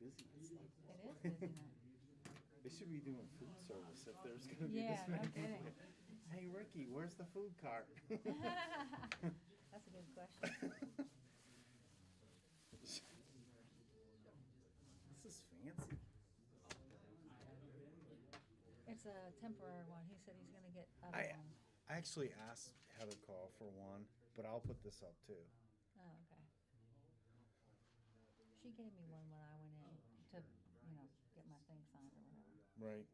busy. It's like, It is busy now. they should be doing food service if there's gonna be Yeah, this no many people. kidding. Hey, Ricky, where's the food cart? That's a good question. This is fancy. It's a temporary one. He said he's gonna get other I ones. actually asked Heather Call for one, but I'll put this up too. Oh, okay. She gave me one when I went in to, get my thing signed or whatever. Right.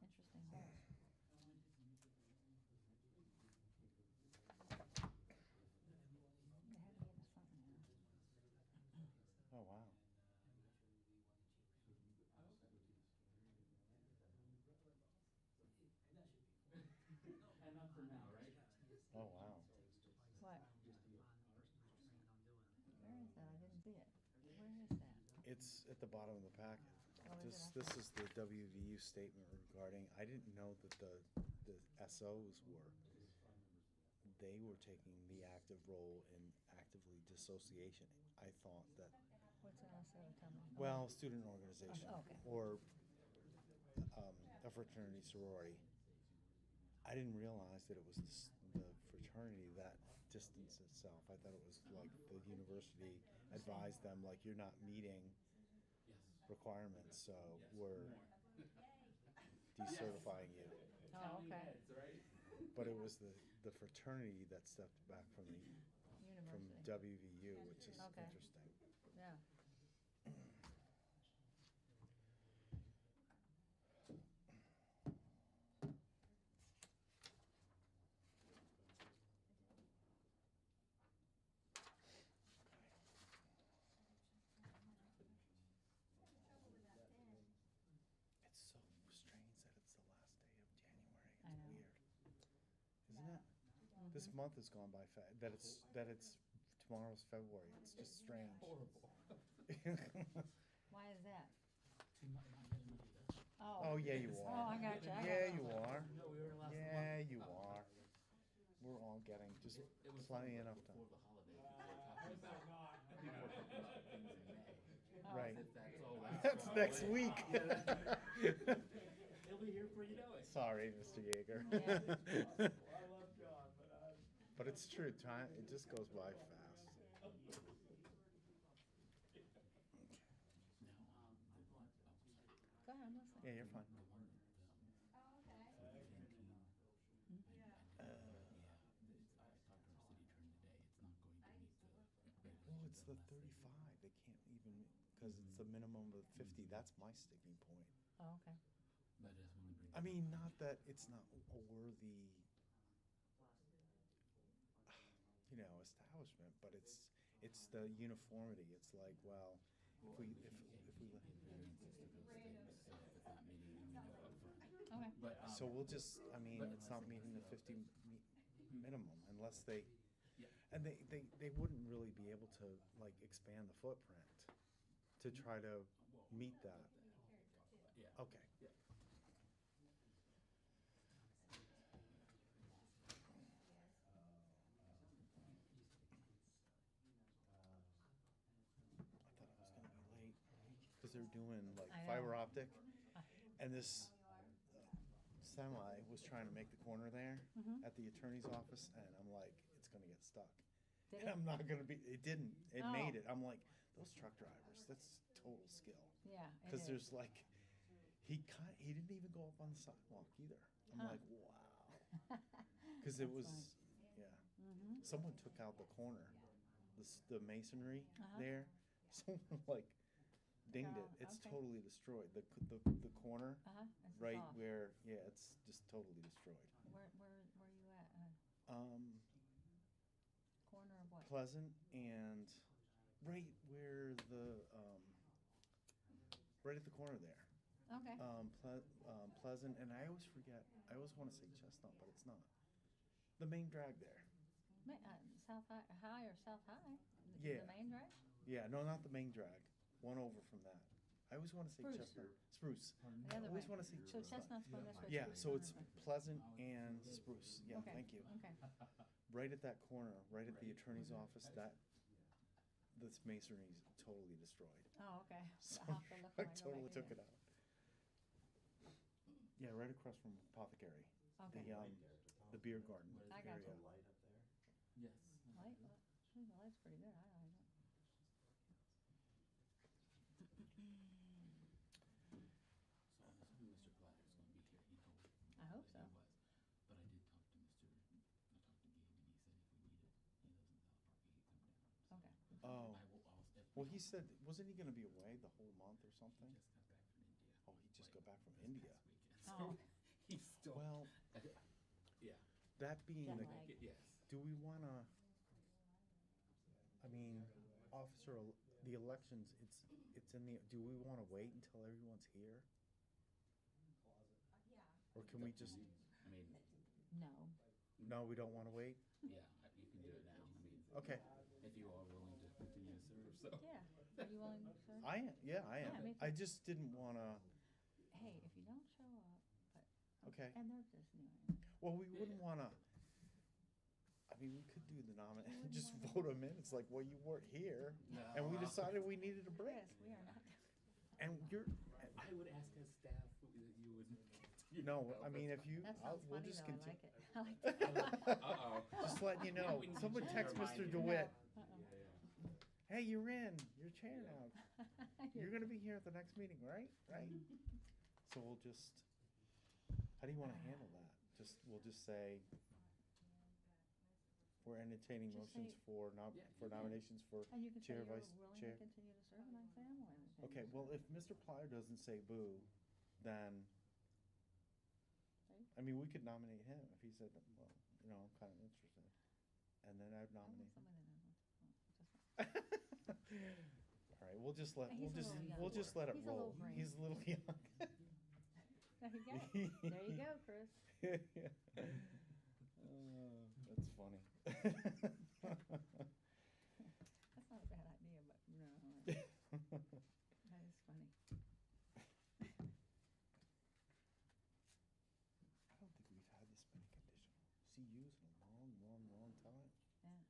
Interesting horse. They had to get into something now. Oh, wow. Enough for now, right? Oh, wow. What? Where is that? I didn't see it. Where is that? It's at the bottom of the packet. Oh, is This, it? this is the WVU statement regarding, I didn't know that the SOs were, they were taking the active role in actively dissociation. I thought that, What's an SO? Tell me. well, student organization. Oh, okay. Or a fraternity sorority. I didn't realize that it was the fraternity that distanced itself. I thought it was like the university advised them, like, you're not meeting requirements, so we're decertifying you. Oh, okay. But it was the fraternity that stepped back from University. WVU, which is Okay. interesting. Yeah. It's so strange that it's the last day of January. I It's know. weird, isn't it? This month has gone by fast. That it's tomorrow's February. It's just strange. Horrible. Why is that? Oh, yeah, you Oh, are. I got you. Yeah, you are. No, we were last Yeah, month. you are. We're all getting just It was plenty funny, enough before time. the holiday, people were talking about, people were talking about things in May. Oh. Right. As if that's all That's far next away. week. Yeah, that's- He'll be here before you know it. Sorry, Mr. Yeager. Yeah. I love John, but But it's true, time, it just goes by fast. Go ahead, I'm listening. Yeah, you're fine. I talked to our city attorney today, it's not going to meet the. Well, it's the 35. They can't even, because it's the minimum of 50. That's my sticking point. Oh, okay. But I just wanted to bring. I mean, not that it's not a worthy, establishment, but it's the uniformity. It's like, well, if we let- Variances to those things, so if it's not meeting, then we know upfront. Okay. But, so we'll just, I mean, it's not meeting the 50 minimum unless they, Yeah. and they wouldn't really be able to, like, expand the footprint to try to meet that. Yeah. Okay. Yeah. I thought I was gonna be late, because they're doing like I know. fiber optic, and this semi was trying to make the corner there Mhm. at the attorney's office, and I'm like, it's gonna get stuck. Did And it? I'm not gonna be, it didn't, it Oh. made it. I'm like, those truck drivers, that's total skill. Yeah, it Because is. there's like, he didn't even go up on the sidewalk either. I'm Huh. like, wow. Because it That's was, yeah. Mhm. Someone took out the corner, the masonry Uh-huh. there. Someone like dinged it. Oh, It's okay. totally destroyed. The corner, Uh-huh. It's right off. where, yeah, it's just totally destroyed. Where are you at? Corner of what? Pleasant and right where right at the corner there. Okay. Pleasant, and I always forget. I always want to say Chestnut, but it's not. The main drag there. South High or South High? Yeah. The main drag? Yeah, no, not the main drag. One over from that. I always want to say Spruce. Chestnut. Spruce. The I other always way. want to say So Chestnut. Chestnut's going this way. Yeah, Spruce so going it's this way. Pleasant and Spruce. Yeah, Okay, thank you. Okay. Right at that corner, right at the attorney's office, this masonry's totally destroyed. Oh, okay. So I'll have to look I when I go totally back took in. it out. Yeah, right across from Apothecary. Okay. The beer garden What is I it? got area. you. Light up there? Yes. Light, the light's pretty good, I like it. So I'm assuming Mr. Platter's gonna be here. He told me I hope that so. he was. But I did talk to Mr. I talked to Gabe and he said if we need it, he lives in South Park, he could come down. So Okay. Oh, I will also. If well, we he don't- said, wasn't he gonna be away the whole month or He something? just got back from India. Oh, he just like, got back from this India. past weekend. Oh. So he's still. Well, Yeah. that being Jet the, lag. Yes. do we wanna, I mean, the elections, it's in the, do we wanna wait until everyone's here? Or can we just, I mean, No. no, we don't wanna wait? yeah, you can do it now. I mean, Okay, if you are willing to continue to serve, so. Yeah, are you willing to serve? I am, yeah, I am. Yeah, me I too. just didn't wanna, Hey, if you don't show up, but. Okay. And they're just new. well, we Yeah, wouldn't yeah. wanna, I mean, we could do the nomination, wouldn't just wanna- vote them in. It's like, well, you weren't here, and we No. decided we needed a break. Chris, we are not. And you're, I would ask as staff that you would. no, I mean, if you, That sounds we'll funny just though, I continue. like it. I like that. Uh-oh. Just letting you Yeah, know, we need to someone change text our Mr. mind. DeWitt, Uh-oh. Yeah. hey, you're in, your chair Yeah. now. You're gonna be here at the next meeting, right? Right? So we'll just, how do you wanna handle that? We'll just say, we're entertaining Just motions say- for Yeah, you can. nominations for And you can say chair, you're vice willing chair. to continue to serve, and I say I'm willing to continue. Okay, to well, serve. if Mr. Plyer doesn't say boo, then, See? I mean, we could nominate him if he said, well, you know, I'm kinda interested. And then I'd I want nominate him. somebody that knows. All right, we'll just let, He's a little we'll young. just let it He's a roll. little green. He's a little young. There you go. There you go, Chris. That's funny. That's not a bad idea, but no, that is funny. I don't think we've had this many conditional CUs in a long, long, long time. Yeah.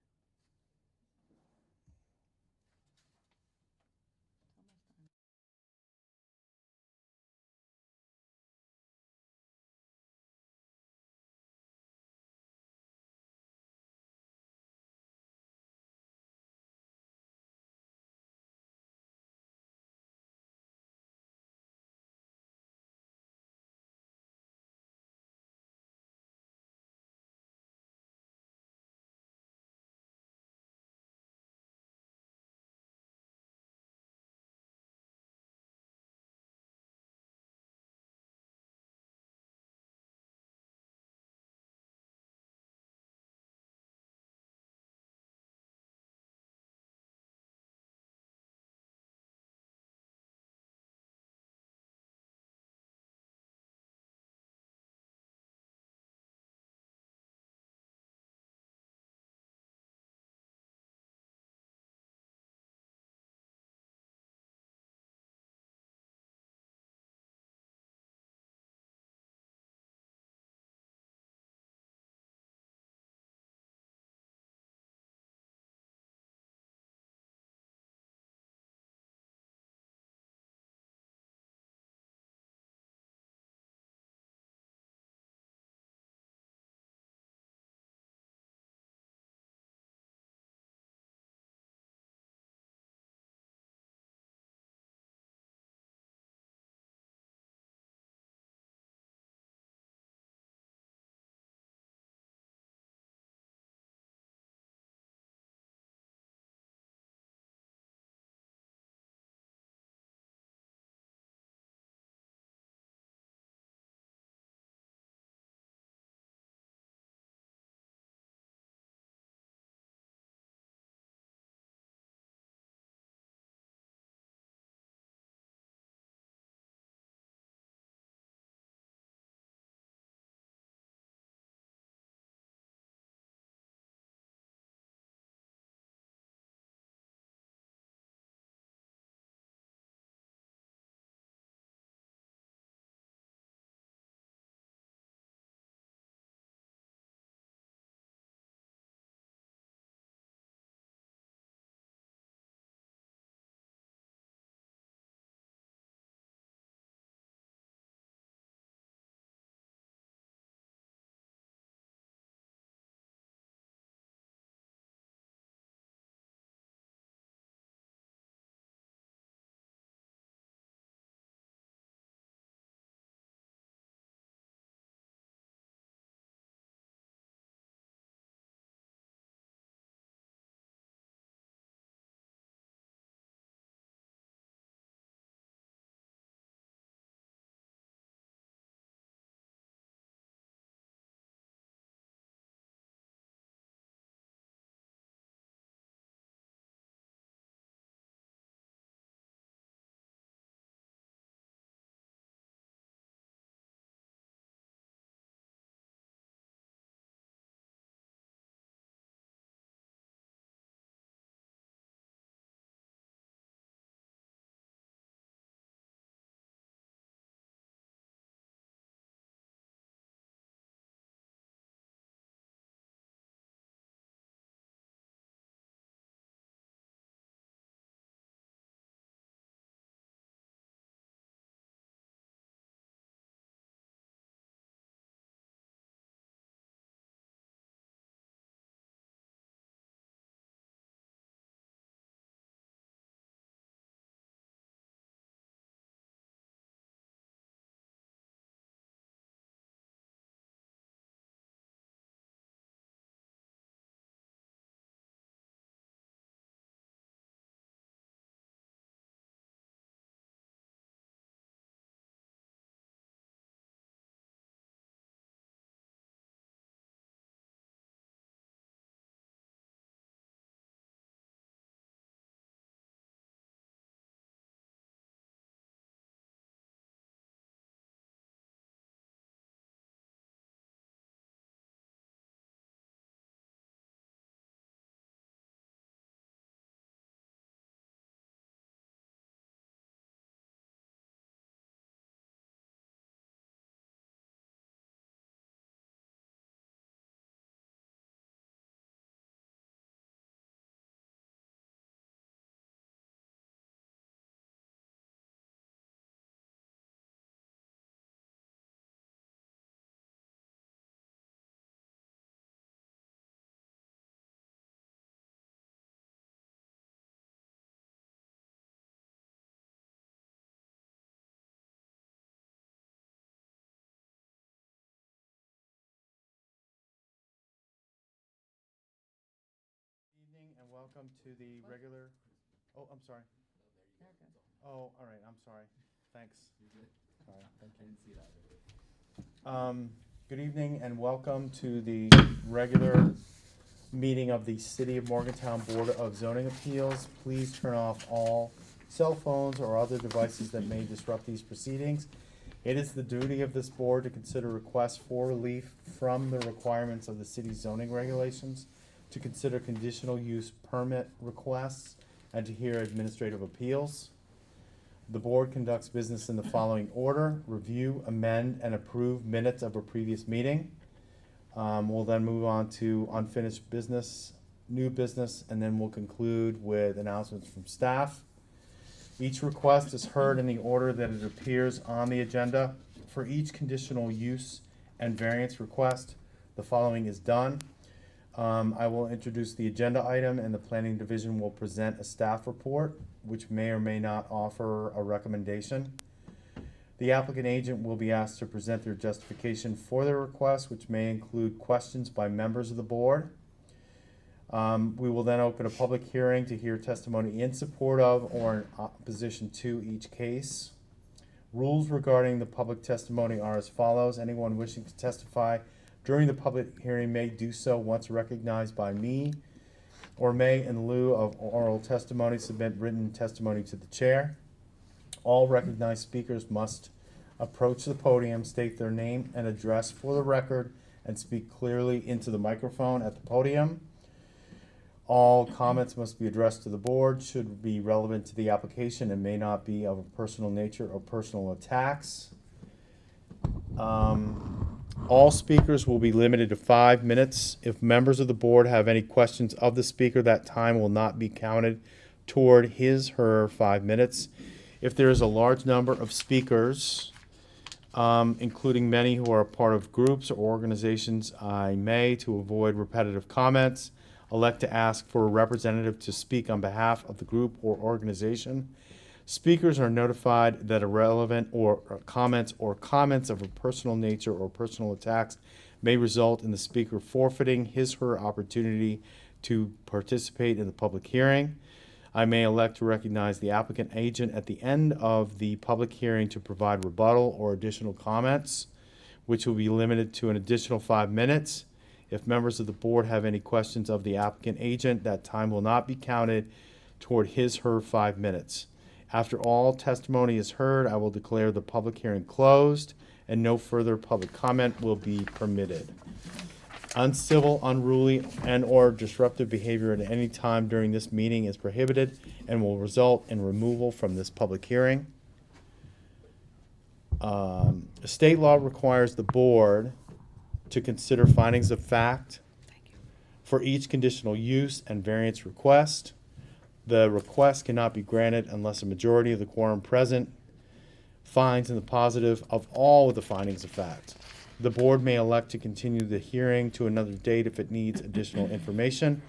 welcome to the regular, oh, I'm sorry. They're good. Oh, all right, I'm sorry. Thanks. Sorry, thank I you. didn't see it either. Good evening and welcome to the regular meeting of the City of Morgantown Board of Zoning Appeals. Please turn off all cell phones or other devices that may disrupt these proceedings. It is the duty of this board to consider requests for relief from the requirements of the city's zoning regulations, to consider conditional use permit requests, and to hear administrative appeals. The board conducts business in the following order: review, amend, and approve minutes of a previous meeting. We'll then move on to unfinished business, new business, and then we'll conclude with announcements from staff. Each request is heard in the order that it appears on the agenda. For each conditional use and variance request, the following is done. I will introduce the agenda item, and the planning division will present a staff report, which may or may not offer a recommendation. The applicant agent will be asked to present their justification for their request, which may include questions by members of the board. We will then open a public hearing to hear testimony in support of or in opposition to each case. Rules regarding the public testimony are as follows. Anyone wishing to testify during the public hearing may do so once recognized by me, or may, in lieu of oral testimony, submit written testimony to the chair. All recognized speakers must approach the podium, state their name and address for the record, and speak clearly into the microphone at the podium. All comments must be addressed to the board, should be relevant to the application, and may not be of a personal nature or personal attacks. All speakers will be limited to 5 minutes. If members of the board have any questions of the speaker, that time will not be counted toward her 5 minutes. If there is a large number of speakers, including many who are a part of groups or organizations, I may, to avoid repetitive comments, elect to ask for a representative to speak on behalf of the group or organization. Speakers are notified that irrelevant or comments of a personal nature or personal attacks may result in the speaker forfeiting her opportunity to participate in the public hearing. I may elect to recognize the applicant agent at the end of the public hearing to provide rebuttal or additional comments, which will be limited to an additional 5 minutes. If members of the board have any questions of the applicant agent, that time will not be counted toward her 5 minutes. After all testimony is heard, I will declare the public hearing closed, and no further public comment will be permitted. Uncivil, unruly, and/or disruptive behavior at any time during this meeting is prohibited and will result in removal from this public hearing. State law requires the board to consider findings of fact for each conditional use and variance request. The request cannot be granted unless a majority of the quorum present finds in the positive of all of the findings of fact. The board may elect to continue the hearing to another date if it needs additional information.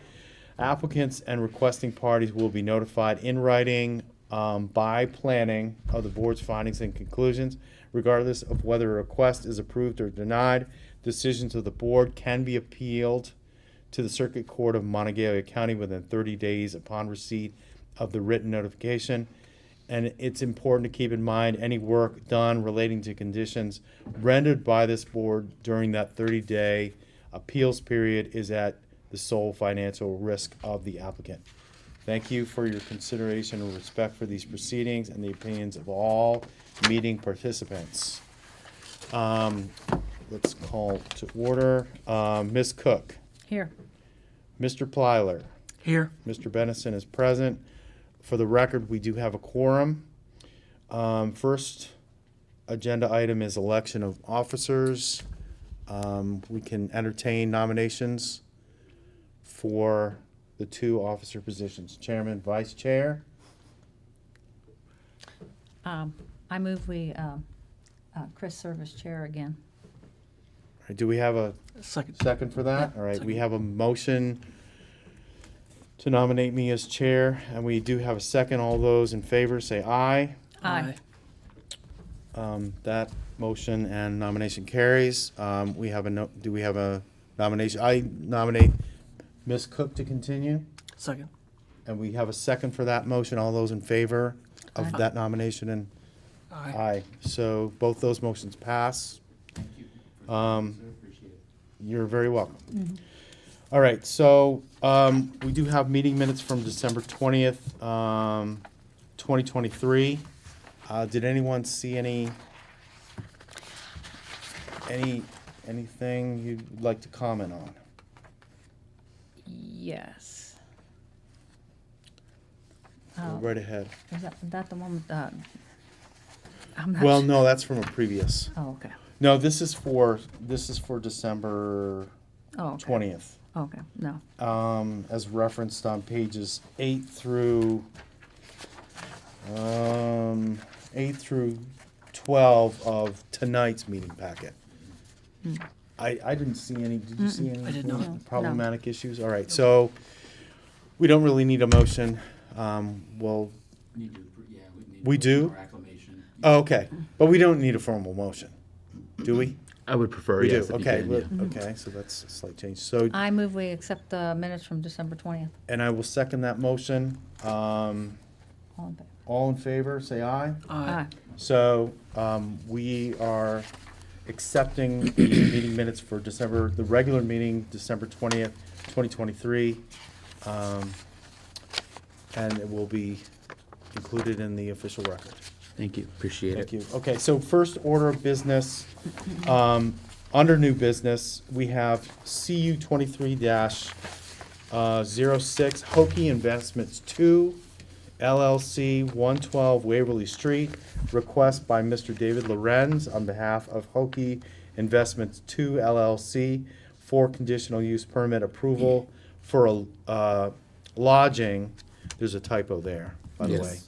Applicants and requesting parties will be notified in writing by planning of the board's findings and conclusions. Regardless of whether a request is approved or denied, decisions of the board can be appealed to the Circuit Court of Monongalia County within 30 days upon receipt of the written notification. And it's important to keep in mind any work done relating to conditions rendered by this board during that 30-day appeals period is at the sole financial risk of the applicant. Thank you for your consideration and respect for these proceedings and the opinions of all meeting participants. Let's call to order. Ms. Cook. Here. Mr. Plyler. Here. Mr. Benison is present. For the record, we do have a quorum. First agenda item is election of officers. We can entertain nominations for the 2 officer positions, chairman, vice chair. I move we, Chris serve as chair again. All right, do we have a Second. second for that? Yeah. All right, we Second. have a motion to nominate me as chair, and we do have a second. All those in favor say aye. Aye. That motion and nomination carries. We have do we have a nomination? I nominate Ms. Cook to continue. Second. And we have a second for that motion. All those in favor of Aye. that nomination and aye. So both those motions pass. Thank you. Um, Sir, appreciate it. You're very welcome. All right, so we do have meeting minutes from December 20th, 2023. Did anyone see anything you'd like to comment on? Yes. Go Oh, right ahead. is that the one with the? I'm not Well, su- no, that's from a previous. Oh, okay. No, this is for December Oh, okay. 20th. Okay, no. As referenced on pages 8 through 12 of tonight's meeting packet. I didn't see any, did you see any? I did not. No. Problematic issues? All right, so we don't really need a motion. Well, Need to, yeah, we need. We do? Our acclamation. oh, okay, but we don't need a formal motion, do we? I would prefer, We do, yes, if you okay, can, well, yeah. okay, so that's a slight change. So, I move we accept the minutes from December 20th. and I will second that motion. All in favor? All in favor, say aye. Aye. So, we are accepting the meeting minutes for the regular meeting, December 20th, 2023. And it will be included in the official record. Thank you, appreciate Thank it. you. Okay, so first order of business, under new business, we have CU 23-06, Hokie Investments 2, LLC, 112 Waverly Street. Request by Mr. David Lorenz on behalf of Hokie Investments 2, LLC, for conditional use permit approval for a lodging. There's a typo there, by the Yes. way.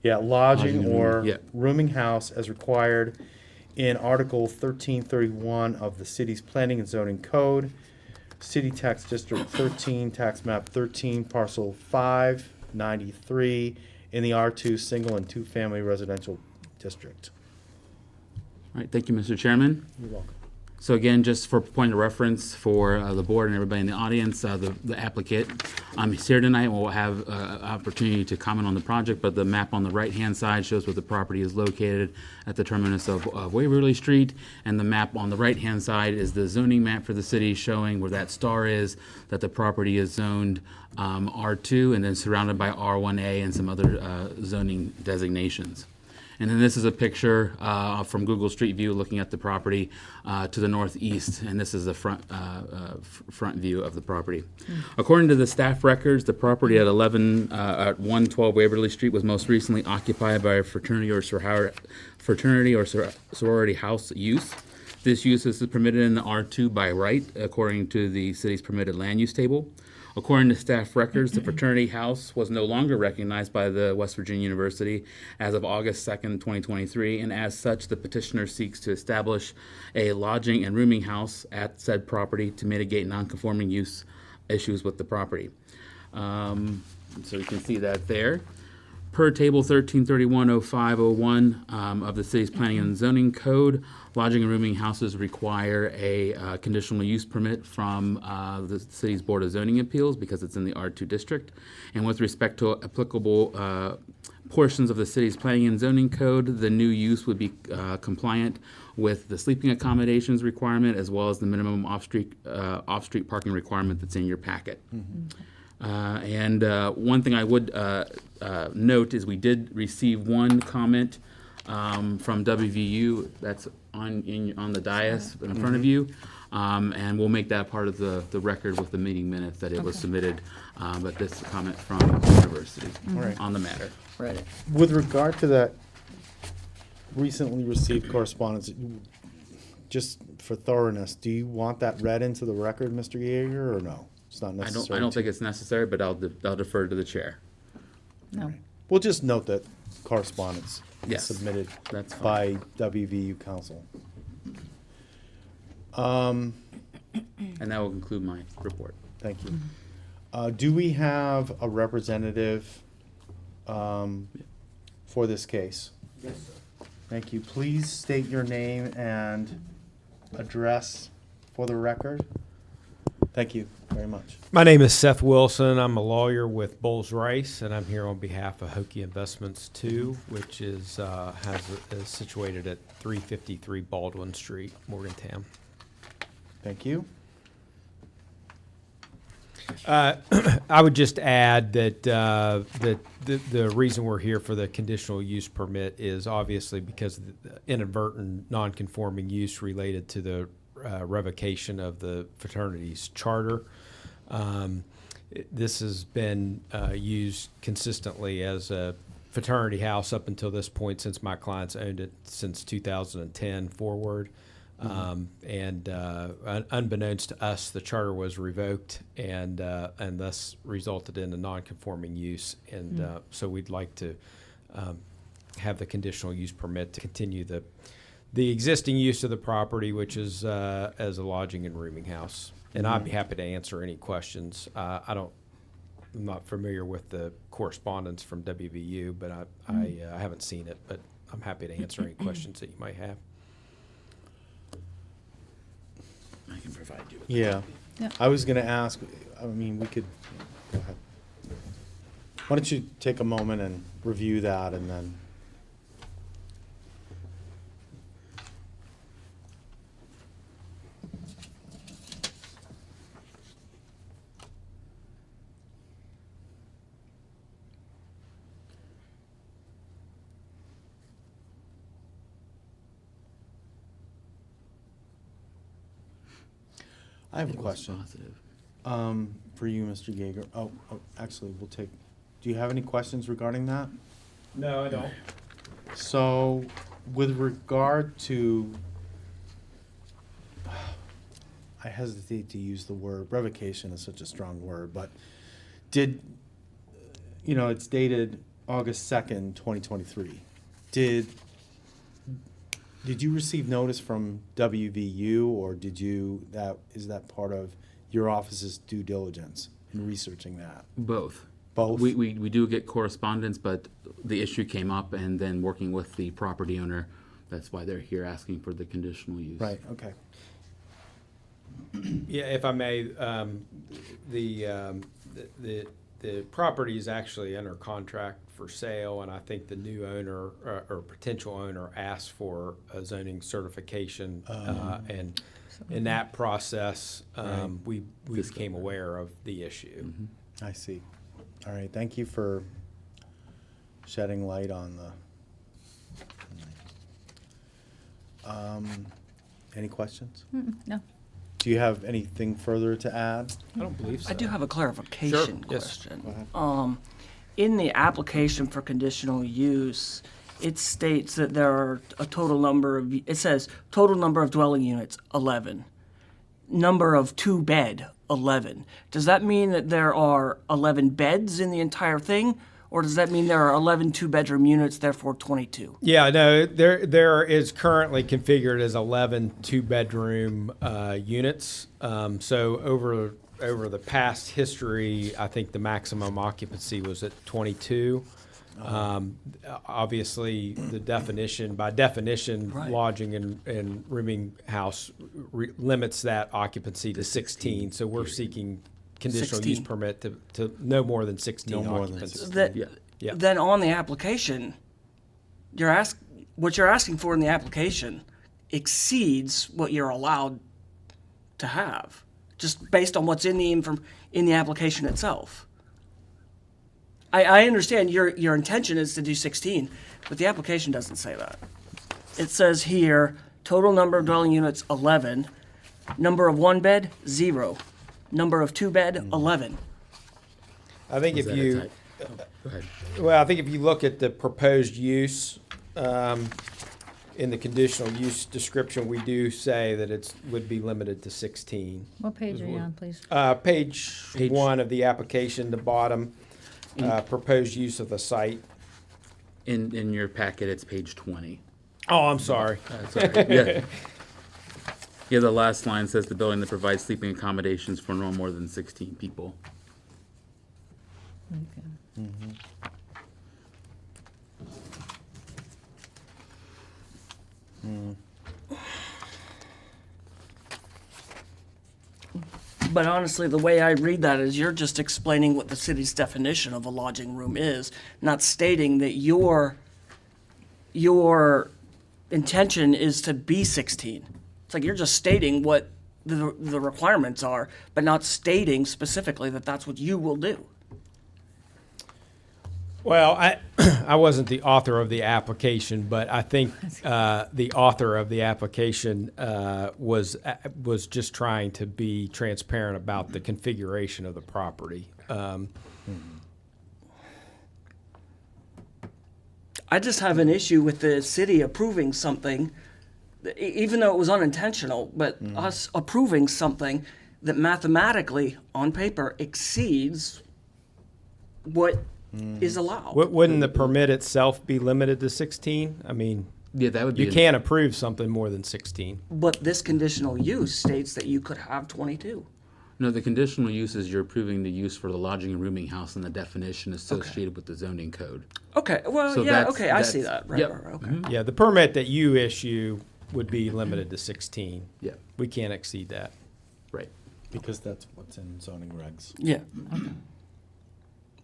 Yeah, lodging Lodging and or rooming, yeah. rooming house as required in Article 1331 of the city's planning and zoning code, City Tax District 13, Tax Map 13, Parcel 593, in the R2 Single and Two-Family Residential District. All right, thank you, Mr. Chairman. You're welcome. So again, just for point of reference for the board and everybody in the audience, the applicant is here tonight. We'll have opportunity to comment on the project, but the map on the right-hand side shows where the property is located at the terminus of Waverly Street, and the map on the right-hand side is the zoning map for the city showing where that star is, that the property is zoned R2 and then surrounded by R1A and some other zoning designations. And then this is a picture from Google Street View looking at the property to the northeast, and this is the front view of the property. According to the staff records, the property at 112 Waverly Street was most recently occupied by a fraternity or sorority house use. This use is permitted in the R2 by right, according to the city's permitted land use table. According to staff records, the fraternity house was no longer recognized by the West Virginia University as of August 2nd, 2023, and as such, the petitioner seeks to establish a lodging and rooming house at said property to mitigate nonconforming use issues with the property. So you can see that there. Per Table 13310501 of the city's planning and zoning code, lodging and rooming houses require a conditional use permit from the city's Board of Zoning Appeals because it's in the R2 district. And with respect to applicable portions of the city's planning and zoning code, the new use would be compliant with the sleeping accommodations requirement as well as the minimum off-street parking requirement that's in your packet. And one thing I would note is we did receive one comment from WVU that's on the dais in front of you, and we'll make that part of the record with the meeting minutes that it was submitted, but this comment from the university Right. on the matter. Right. With regard to that recently received correspondence, just for thoroughness, do you want that read into the record, Mr. Yeager, or no? It's not I necessary. don't think it's necessary, but I'll defer to the chair. No. We'll just note that correspondence is Yes. submitted That's fine. by WVU council. And that will conclude my report. Thank you. Do we have a representative for this case? Yes, sir. Thank you. Please state your name and address for the record. Thank you very much. My name is Seth Wilson. I'm a lawyer with Bowles Rice, and I'm here on behalf of Hokie Investments 2, which is is situated at 353 Baldwin Street, Morgantown. Thank you. I would just add that the reason we're here for the conditional use permit is obviously because of the inadvertent non-conforming use related to the revocation of the fraternity's charter. This has been used consistently as a fraternity house up until this point since my clients owned it since 2010 forward. Unbeknownst to us, the charter was revoked and thus resulted in a non-conforming use. And so we'd like to have the conditional use permit to continue the existing use of the property, which is as a lodging and rooming house. And I'd be happy to answer any questions. I'm not familiar with the correspondence from WVU, but I haven't seen it. But I'm happy to answer any questions that you might have. I can provide you with Yeah. Yeah. I was going to ask, I mean, we could, go ahead. Why don't you take a moment and review that and then. I have a It was question positive. for you, Mr. Yeager. Oh, actually, do you have any questions regarding that? No, I don't. So, with regard to, I hesitate to use the word, revocation is such a strong word, but it's dated August 2nd, 2023. Did you receive notice from WVU, or is that part of your office's due diligence in researching that? Both. Both? We do get correspondence, but the issue came up, and then working with the property owner, that's why they're here asking for the conditional use. Right, okay. Yeah, if I may, the property is actually under contract for sale, and I think the new owner or potential owner asked for a zoning certification, and in that process, Right. we became aware of the issue. Mm-hmm. I see. All right, thank you for shedding light on any questions? No. Do you have anything further to add? I don't believe so. I do have a clarification Sure, yes. question. Go ahead. In the application for conditional use, it states that there are a total number of, it says total number of dwelling units, 11. Number of 2-bed, 11. Does that mean that there are 11 beds in the entire thing? Or does that mean there are 11 two-bedroom units, therefore 22? Yeah, no, there is currently configured as 11 two-bedroom units. So over the past history, I think the maximum occupancy was at 22. Obviously, by definition, Right. lodging and rooming house limits that occupancy to 16. So we're seeking conditional use 16. permit to no more than 16 No more than occupants. 16. That, Yeah. Yeah. Then on the application, what you're asking for in the application exceeds what you're allowed to have, just based on what's in the application itself. I understand your intention is to do 16, but the application doesn't say that. It says here, total number of dwelling units, 11. Number of 1-bed, 0. Number of 2-bed, 11. I think Is if that a you, type? Oh, go ahead. well, I think if you look at the proposed use, in the conditional use description, we do say that would be limited to 16. What page are you on, please? Page 1 of the application, the bottom, proposed use of the site. In your packet, it's page 20. Oh, I'm sorry. That's all right. Yeah. Yeah, the last line says the building that provides sleeping accommodations for no more than 16 people. Okay. But honestly, the way I read that is you're just explaining what the city's definition of a lodging room is, not stating that your intention is to be 16. It's like you're just stating what the requirements are, but not stating specifically that that's what you will do. Well, I wasn't the author of the application, but I think the author of the application was just trying to be transparent about the configuration of the property. I just have an issue with the city approving something, even though it was unintentional, but us approving something that mathematically, on paper, exceeds what is allowed. Wouldn't the permit itself be limited to 16? I mean, Yeah, that would be. you can't approve something more than 16. But this conditional use states that you could have 22. No, the conditional use is you're approving the use for the lodging and rooming house and the definition associated with the zoning code. Okay, well, So yeah, that's- okay, I see that's- that. Right, yep. right, okay. Yeah, the permit that you issue would be limited to 16. Yeah, We can't exceed that. right. Because that's what's in zoning regs. Yeah.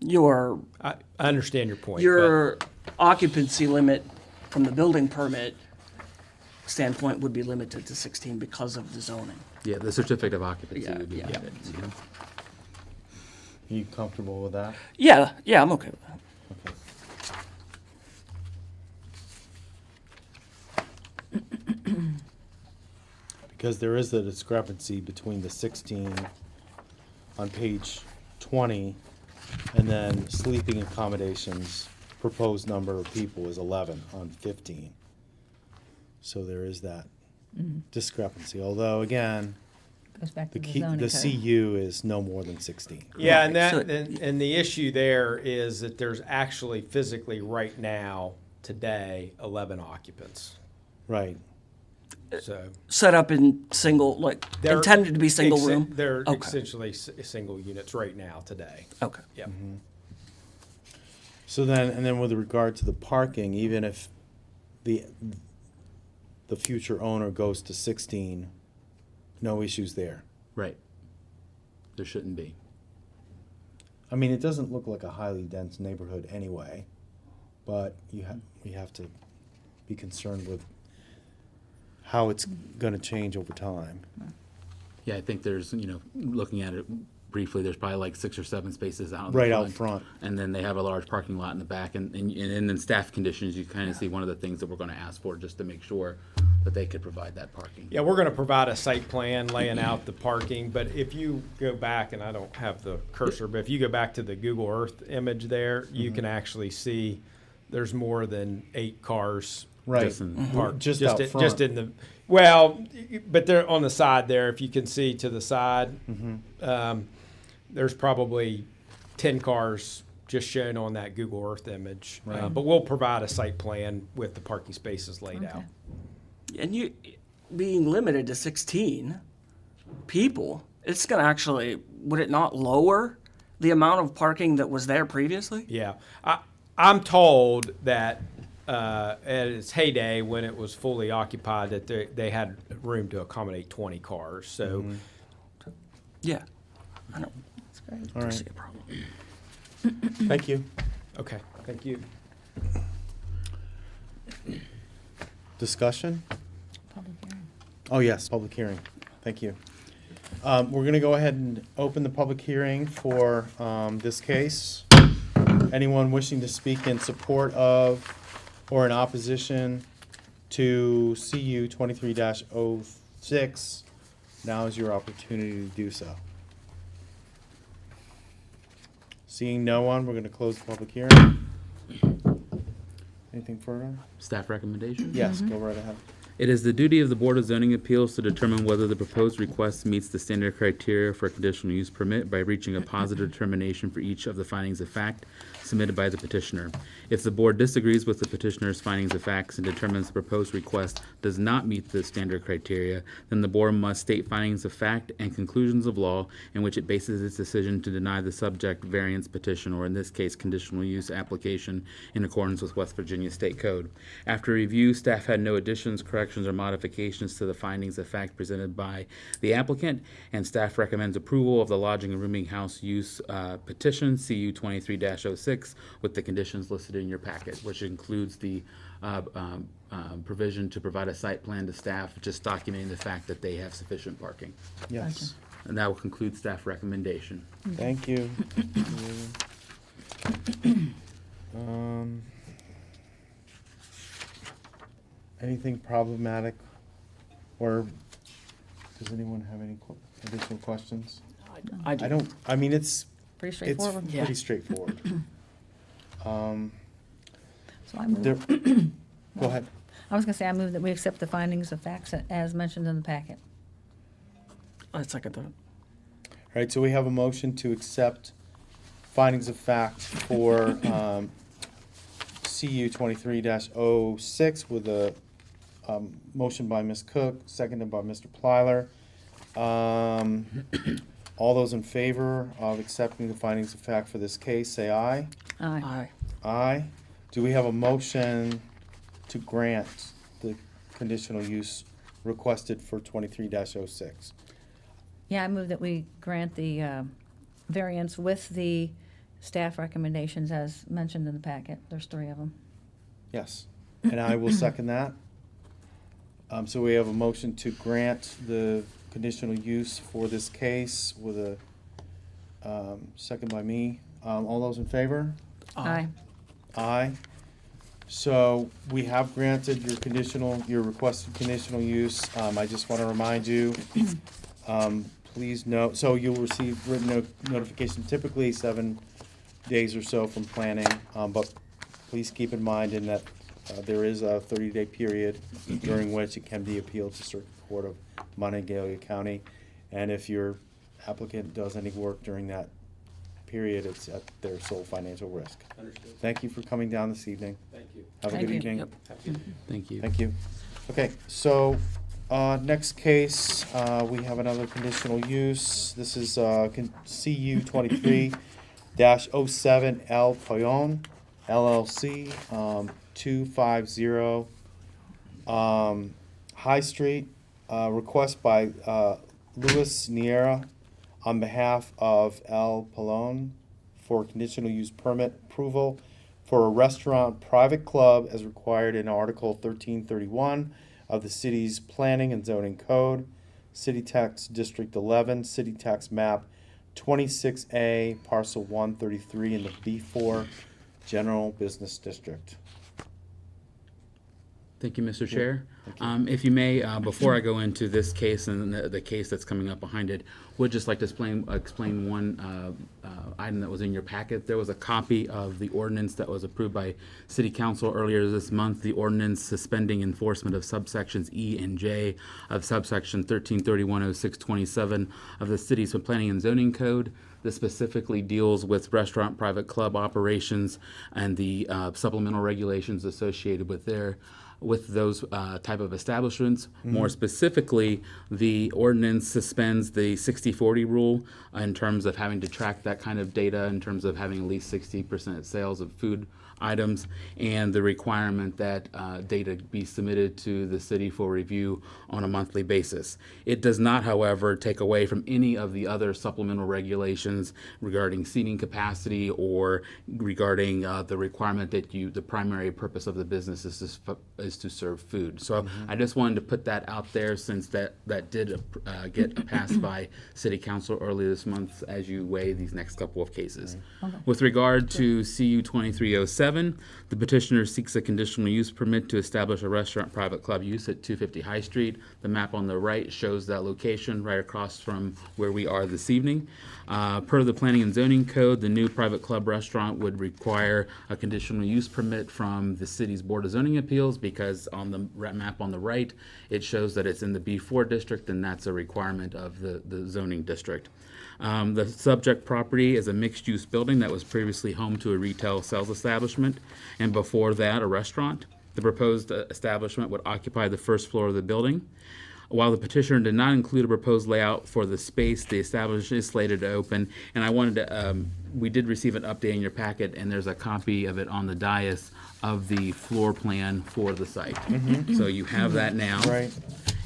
Your I understand your point. your occupancy limit from the building permit standpoint would be limited to 16 because of the zoning. Yeah, the certificate of occupancy Yeah, would be yeah. limited. Are you comfortable with that? Yeah, I'm okay with that. Okay. Because there is a discrepancy between the 16 on page 20 and then sleeping accommodations, proposed number of people is 11 on 15. So there is that discrepancy, although again, Goes back the to the key, zoning the code. CU is no more than 16. Yeah, and So- and the issue there is that there's actually physically right now, today, 11 occupants. Right. So Set up in single, like they're intended to be single essen- room. They're Okay. essentially single units right now, today. Okay. Yep. So then, and then with regard to the parking, even if the future owner goes to 16, no issues there. Right. There shouldn't be. I mean, it doesn't look like a highly dense neighborhood anyway, but we have to be concerned with how it's gonna change over time. Yeah, I think there's, looking at it briefly, there's probably like 6 or 7 spaces out in the Right out front. And then they have a large parking lot in the back. And in staff conditions, you kind of see one of the things that we're going to ask for just to make sure that they could provide that parking. Yeah, we're gonna provide a site plan laying out the parking, but if you go back, and I don't have the cursor, but if you go back to the Google Earth image there, you can actually see there's more than 8 cars Right. Just in- parked. Just out front. Just in the, well, but they're on the side there, if you can see to the side. There's probably 10 cars just shown on that Google Earth image. Right. But we'll provide a site plan with the parking spaces laid out. And you being limited to 16 people, it's going to actually, would it not lower the amount of parking that was there previously? Yeah, I'm told that at its heyday, when it was fully occupied, that they had room to accommodate 20 cars. So, Yeah. I don't That's great. All right, see a problem. thank you. okay, thank you. Discussion? Public hearing. Oh, yes, public hearing. Thank you. We're gonna go ahead and open the public hearing for, this case. Anyone wishing to speak in support of or in opposition to CU 23-06, now is your opportunity to do so. Seeing no one, we're gonna close the public hearing. Anything further? Staff recommendation? Yes, go right ahead. It is the duty of the Board of Zoning Appeals to determine whether the proposed request meets the standard criteria for a conditional use permit by reaching a positive determination for each of the findings of fact submitted by the petitioner. If the board disagrees with the petitioner's findings of facts and determines the proposed request does not meet the standard criteria, then the board must state findings of fact and conclusions of law in which it bases its decision to deny the subject variance petition, or in this case, conditional use application, in accordance with West Virginia State Code. After review, staff had no additions, corrections, corrections or modifications to the findings of fact presented by the applicant, and staff recommends approval of the lodging and rooming house use petition, CU 23-06, with the conditions listed in your packet, which includes the provision to provide a site plan to staff, just documenting the fact that they have sufficient parking. Yes. And that will conclude staff recommendation. Thank you. Anything problematic, or does anyone have any additional questions? I do. I don't, I mean, it's Pretty straightforward. Yeah. pretty straightforward. So I move, There, go ahead. I was gonna say, I move that we accept the findings of facts as mentioned in the packet. I second that. All right, so we have a motion to accept findings of fact for CU 23-06 with a motion by Ms. Cook, seconded by Mr. Plyler. All those in favor of accepting the findings of fact for this case, say aye. Aye. Aye. Aye. Do we have a motion to grant the conditional use requested for 23-06? Yeah, I move that we grant the variance with the staff recommendations as mentioned in the packet. There's 3 of them. Yes, and I will second that. So we have a motion to grant the conditional use for this case with a second by me. All those in favor? Aye. Aye. So we have granted your requested conditional use. I just want to remind you, please note, so you'll receive written notification typically 7 days or so from planning, but please keep in mind in that there is a 30-day period during which it can be appealed to Circuit Court of Monongalia County. And if your applicant does any work during that period, it's at their sole financial risk. Understood. Thank you for coming down this evening. Thank you. Have a Thank good you. evening. Yep. Thank you. Thank you. Okay, so, next case, we have another conditional use. This is, CU 23-07 El Payon LLC, 250, High Street. Request by, Louis Niera on behalf of El Payon for conditional use permit approval for a restaurant private club as required in Article 1331 of the city's Planning and Zoning Code, City Tax District 11, City Tax Map 26A, Parcel 133 in the B4 General Business District. Thank you, Mr. Chair. If you may, before I go into this case and the case that's coming up behind it, would just like to explain one item that was in your packet. There was a copy of the ordinance that was approved by City Council earlier this month, the ordinance suspending enforcement of subsections E and J of subsection 13310627 of the city's Planning and Zoning Code. This specifically deals with restaurant private club operations and the supplemental regulations associated with those type of establishments. More specifically, the ordinance suspends the 60-40 rule in terms of having to track that kind of data, in terms of having at least 60% sales of food items, and the requirement that data be submitted to the city for review on a monthly basis. It does not, however, take away from any of the other supplemental regulations regarding seating capacity or regarding the requirement that the primary purpose of the business is to serve food. So I just wanted to put that out there, since that did get passed by City Council earlier this month as you weigh these next couple of cases. With regard to CU 2307, the petitioner seeks a conditional use permit to establish a restaurant private club use at 250 High Street. The map on the right shows that location right across from where we are this evening. Per the Planning and Zoning Code, the new private club restaurant would require a conditional use permit from the city's Board of Zoning Appeals, because on the map on the right, it shows that it's in the B4 district, and that's a requirement of the zoning district. The subject property is a mixed-use building that was previously home to a retail sales establishment, and before that, a restaurant. The proposed establishment would occupy the first floor of the building. While the petitioner did not include a proposed layout for the space, the establishment is slated to open. And I wanted to, we did receive an update in your packet, and there's a copy of it on the dais of the floor plan for the site. So you have that now. Right.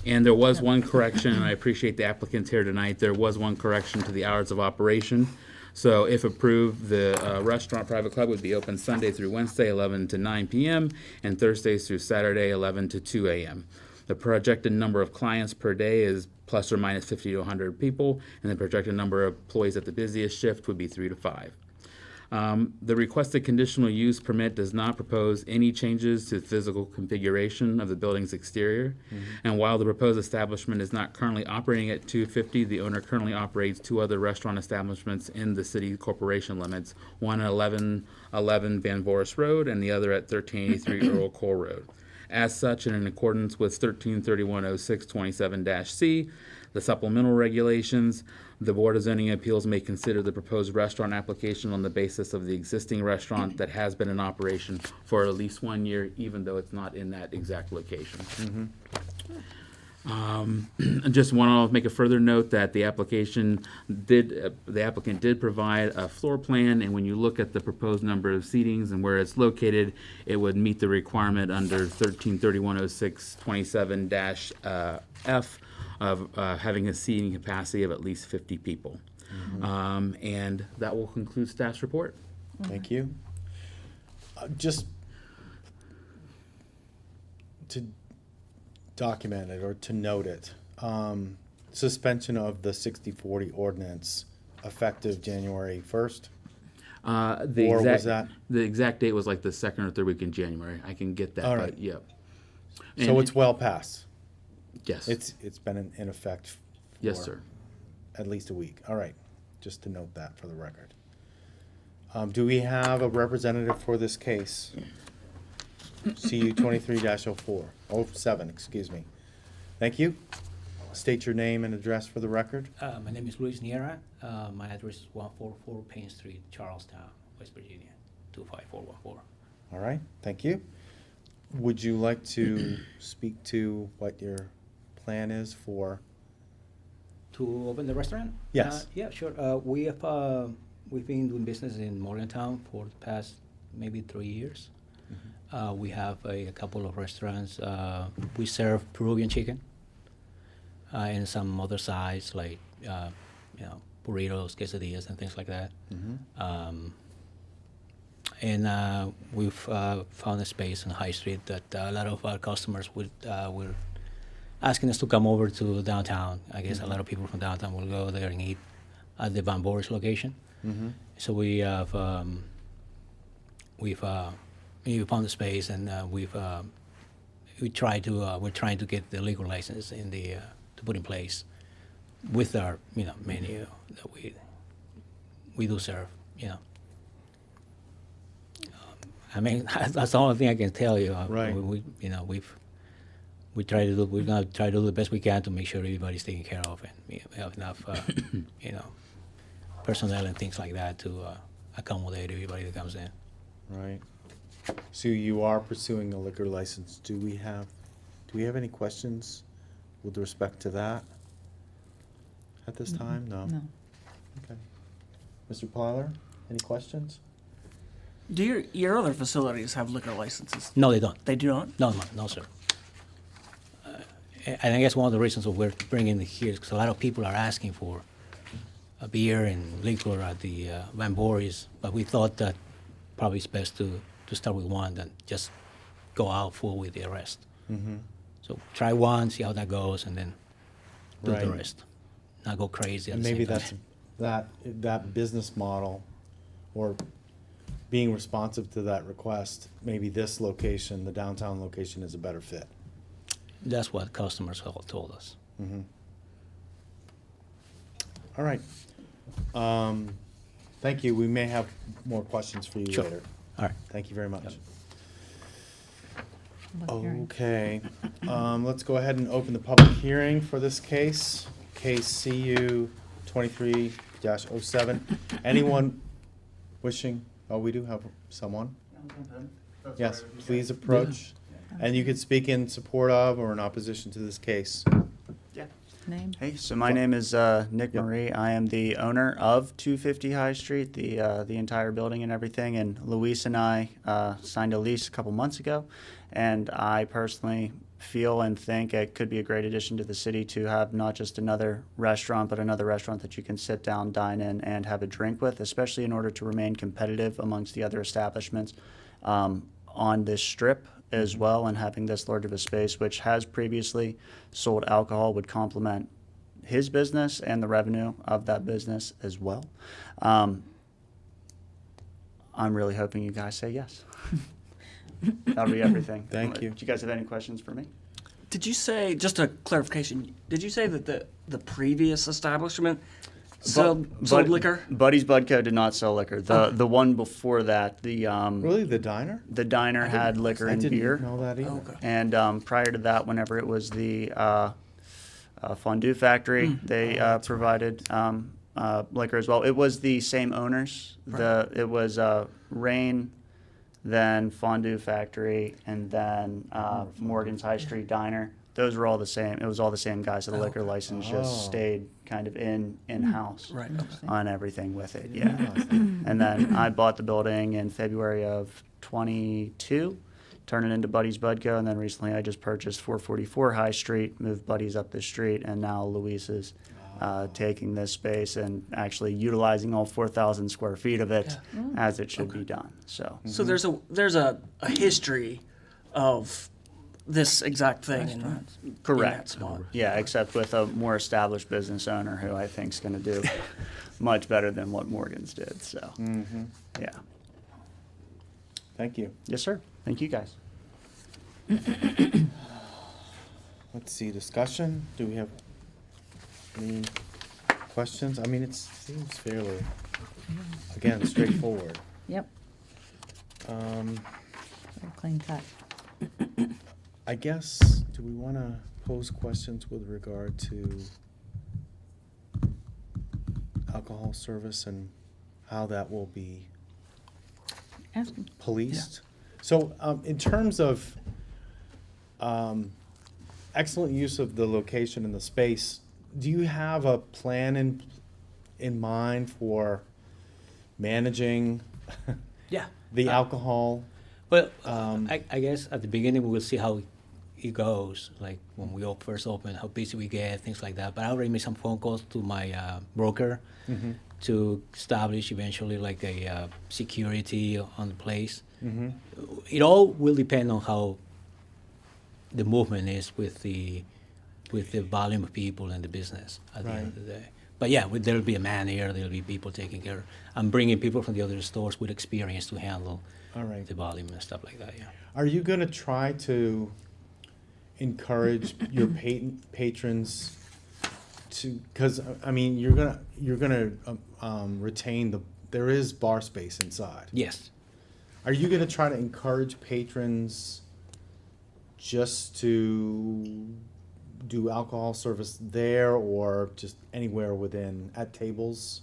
And there was one correction, and I appreciate the applicants here tonight. There was one correction to the hours of operation. So if approved, the restaurant private club would be open Sunday through Wednesday, 11 to 9 p.m., and Thursdays through Saturday, 11 to 2 a.m. The projected number of clients per day is plus or minus 50 to 100 people, and the projected number of employees at the busiest shift would be 3 to 5. The requested conditional use permit does not propose any changes to the physical configuration of the building's exterior. And while the proposed establishment is not currently operating at 250, the owner currently operates 2 other restaurant establishments in the city corporation limits, one at 1111 Van Voris Road and the other at 1383 Earl Cole Road. As such, and in accordance with 13310627-C, the supplemental regulations, the Board of Zoning Appeals may consider the proposed restaurant application on the basis of the existing restaurant that has been in operation for at least 1 year, even though it's not in that exact location. I just want to make a further note that the applicant did provide a floor plan, and when you look at the proposed number of seatings and where it's located, it would meet the requirement under 13310627-F of having a seating capacity of at least 50 people. And that will conclude staff's report. Thank you. Just to document it or to note it, suspension of the 60/40 ordinance effective January 1st? Or was that? The exact date was like the second or third week in January. I can get that, All but right. yeah. So And- it's well past. Yes. It's been in effect for Yes, sir. at least a week. All right, just to note that for the record. Do we have a representative for this case? CU 23-07, excuse me. Thank you. State your name and address for the record. My name is Luis Niera. My address is 144 Payne Street, Charlestown, West Virginia, 25414. All right, thank you. Would you like to speak to what your plan is for? To open the restaurant? Yes. Yeah, sure. We've been doing business in Morgantown for the past maybe 3 years. We have a couple of restaurants. We serve Peruvian chicken and some other sides like burritos, quesadillas, and things like that. And we've found a space on High Street that a lot of our customers were asking us to come over to downtown. I guess a lot of people from downtown will go there and eat at the Van Boris location. So we have we've found the space, and we're trying to get the liquor license to put in place with our menu that we do serve. I mean, that's the only thing I can tell you. Right. We're gonna try to do the best we can to make sure everybody's taken care of, and we have enough personnel and things like that to accommodate everybody that comes in. Right. So you are pursuing a liquor license. Do we have any questions with respect to that at this time? No. No. Okay. Mr. Plyler, any questions? Do your other facilities have liquor licenses? No, they don't. They do not? No, sir. And I guess one of the reasons we're bringing it here is because a lot of people are asking for a beer and liquor at the Van Boris, but we thought that probably it's best to start with one than just go out full with the rest. So try one, see how that goes, and then do the Right. rest. Not go crazy. At And the maybe same that's time. that business model, or being responsive to that request, maybe this location, the downtown location, is a better fit. That's what customers have told us. All right. Thank you. We may have more questions for you Sure. later. All right. Thank you very much. Yep. Public hearing. Okay, let's go ahead and open the public hearing for this case, case CU 23-07. Anyone wishing, we do have someone. Yes, please approach. And you could speak in support of or in opposition to this case. Name? Hey, so my name is Nick Marie. I am the owner of 250 High Street, the entire building and everything. And Luis and I signed a lease a couple months ago, and I personally feel and think it could be a great addition to the city to have not just another restaurant, but another restaurant that you can sit down, dine in, and have a drink with, especially in order to remain competitive amongst the other establishments on this strip as well. And having this large of a space, which has previously sold alcohol, would complement his business and the revenue of that business as well. I'm really hoping you guys say yes. That'll be everything. Thank you. Do you guys have any questions for me? Did you say, just a clarification, did you say that the previous establishment sold liquor? Buddy's Budco did not sell liquor. The one before that, Really, the diner? the diner had liquor I and didn't beer. know that either. Okay. And prior to that, whenever it was the fondue factory, they provided liquor as well. It was the same owners. It was Rain, then Fondue Factory, and then Morgan's High Street Diner. Those were all the same. It was all the same guys. So the liquor license just stayed kind of in-house Right. Okay. on everything with it. Yeah. And then I bought the building in February of 22, turned it into Buddy's Budco, and then recently I just purchased 444 High Street, moved Buddy's up the street, and now Luis is taking this space and actually utilizing all 4,000 square feet of it as it should be done. So So there's a history of this exact thing in that correct. spot. Yeah, except with a more established business owner who I think is going to do much better than what Morgan's did. So yeah. Thank you. Yes, sir. Thank you guys. Let's see, discussion? Do we have any questions? I mean, it seems fairly, again, straightforward. Yep, Um, very clean cut. I guess, do we want to pose questions with regard to alcohol service and how that will be Ask him. policed? So, in terms of excellent use of the location and the space, do you have a plan in mind for managing Yeah. the alcohol? Well, Um, I guess at the beginning we will see how it goes, like when we first open, how busy we get, things like that. But I already made some phone calls to my broker to establish eventually like a security on the place. It all will depend on how the movement is with the volume of people and the business at the end of the day. But yeah, there'll be a man here, there'll be people taking care. I'm bringing people from the other stores with experience to handle All right. the volume and stuff like that, yeah. Are you going to try to encourage your patrons to? Because I mean, you're gonna retain there is bar space inside. Yes. Are you going to try to encourage patrons just to do alcohol service there, or just anywhere within at tables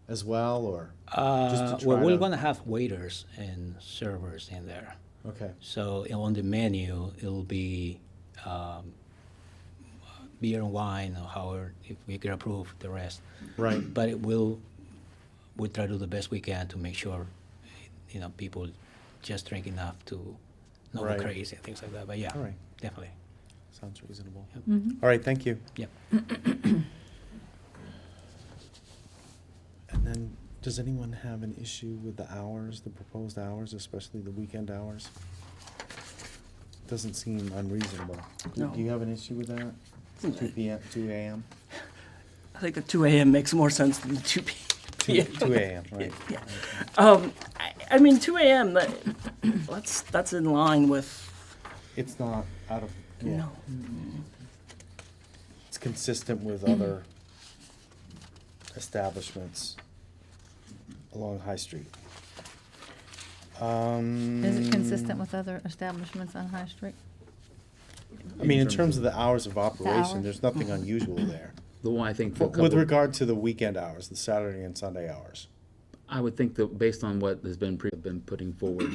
as well, or just to Well, try we're to- gonna have waiters and servers in there. Okay. So on the menu, it'll be beer and wine, or however, if we can approve the rest. Right. But we'll try to do the best we can to make sure, people just drink enough to not Right. go crazy and things like that. But yeah, All right. definitely. Sounds reasonable. Mm-hmm. All right. Thank you. Yep. And then, does anyone have an issue with the hours, the proposed hours, especially the weekend hours? Doesn't seem unreasonable. No. Do you have an issue with that? 2 p.m., 2 a.m.? I think the 2 a.m. makes more sense than the 2 p.m. 2 a.m., right? Yeah. I mean, 2 a.m. That's in line with. It's not out of, yeah. No. It's consistent with other establishments along High Street. Is it consistent with other establishments on High Street? I mean, in terms of the hours of operation, hours? there's nothing unusual there. The one I think With regard to the weekend hours, the Saturday and Sunday hours. I would think that based on what has been putting forward,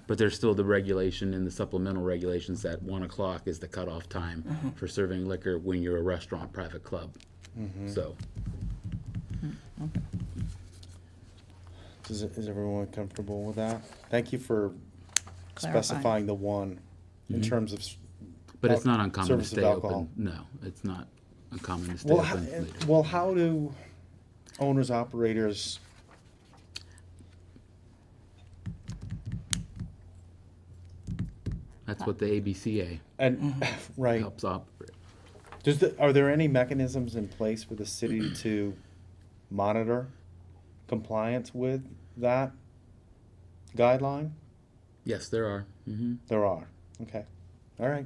But there's still the regulation in the supplemental regulations that 1 o'clock is the cutoff time for serving liquor when you're a restaurant, private club. So, Is everyone comfortable with that? Thank you for Clarifying. specifying the one in terms of. but it's not uncommon to Service of stay alcohol. open. No, it's not uncommon to stay Well, open later. well, how do owners, operators? That's what the ABCA And right, helps operate. are there any mechanisms in place for the city to monitor compliance with that guideline? Yes, there are. There are. Okay, all right.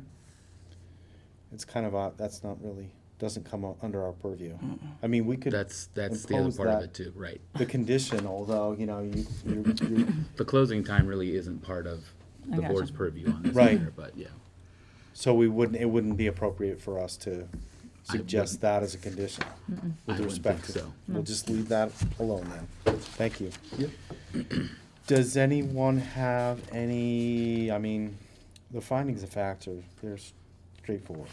It's kind of odd. That's not really doesn't come under our purview. I mean, we could. That's the other impose part of that- it too, right? The condition, although you The closing time really isn't part of I the gotcha. board's purview on this Right. matter, but yeah. so it wouldn't be appropriate for us to suggest that as a condition I with wouldn't respect think to. so. We'll just leave that alone then. Thank you. Does anyone have any? I mean, the findings of fact they're straightforward.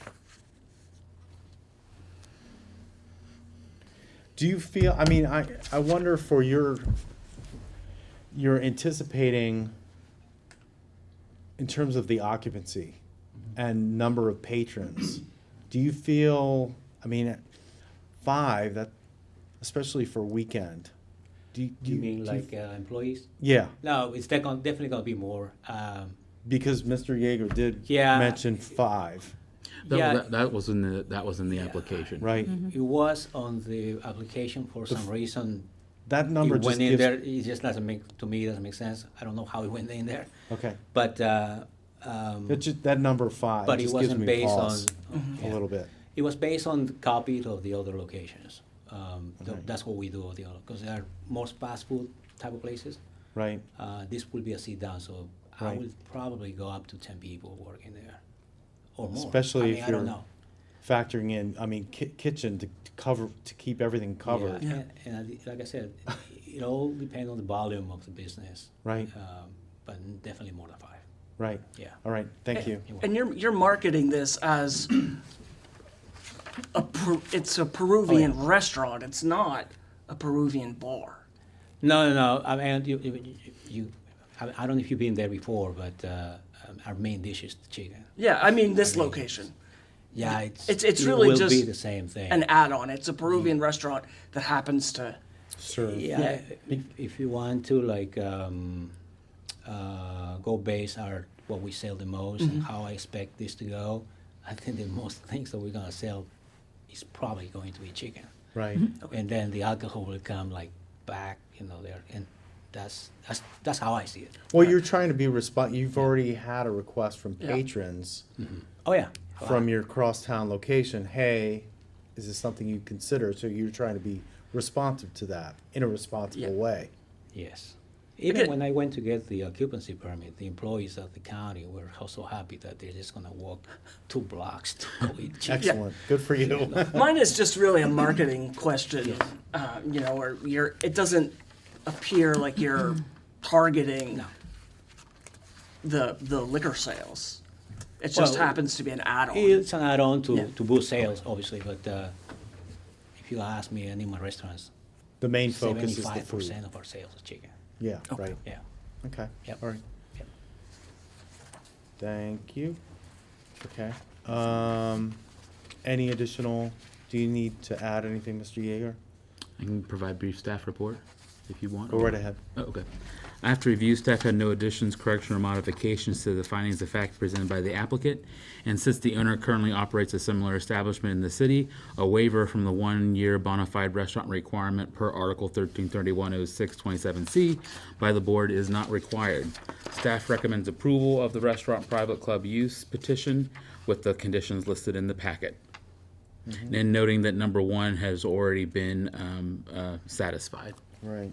Do you feel? I mean, I wonder for you're anticipating in terms of the occupancy and number of patrons. Do you feel? I mean, 5 that, especially for weekend. Do You mean like employees? Yeah, No, it's definitely gonna be more. because Mr. Yeager did Yeah. mention 5, Yeah. That was in the application. right? It was on the application for some reason. That number It just went in gives. there. It just doesn't make to me. It doesn't make sense. I don't know how it went in there, Okay, but that number 5 but it just gives wasn't me based pause on a little bit. It was based on copies of the other locations. Okay. That's what we do with the other, because there are more fast food type of places. Right. This will be a sit down, so I Right. will probably go up to 10 people working there, or more. Especially I mean, if I don't you're know. factoring in, I mean, kitchen to cover, to keep everything covered. Yeah. And like I said, it all depends on the volume of the business. Right. But definitely more than 5. Right. Yeah. All right, thank you. And you're marketing this as it's a Peruvian restaurant. It's not a Peruvian bar. No. I mean, I don't know if you've been there before, but our main dish is the chicken. Yeah, I mean this location. Yeah, It's it really will just be the same thing. an add-on. It's a Peruvian restaurant that happens to. Sure. Yeah, if you want to like go base our what we sell the most and how I expect this to go, I think the most things that we're gonna sell is probably going to be chicken, Right. and then the alcohol will come like back, there, and that's how I see it. Well, you're trying to be you've already had a request from patrons Oh yeah, from your crosstown location, hey, is this something you consider? So you're trying to be responsive to that in a responsible way. yes. Even when I went to get the occupancy permit, the employees of the county were so happy that they're just gonna walk 2 blocks to go eat chicken. Excellent, good for you. Mine is just really a marketing question. Or it doesn't appear like you're targeting No. the liquor sales. It just Well, happens to be an add-on. It's an add-on to, Yeah. to boost sales, obviously, but if you ask me, any of my restaurants, The main focus is the 75% food. of our sales is chicken. Yeah, right. Yeah. Okay, Yep. all right. Yep. Thank you. Okay. Any additional, do you need to add anything, Mr. Yeager? I can provide brief staff report if you want. Go right ahead. Oh, okay. After review, staff had no additions, correction, or modifications to the findings of fact presented by the applicant. And since the owner currently operates a similar establishment in the city, a waiver from the 1-year bona fide restaurant requirement per Article 13310627C by the board is not required. Staff recommends approval of the restaurant private club use petition with the conditions listed in the packet. And noting that number 1 has already been satisfied. Right.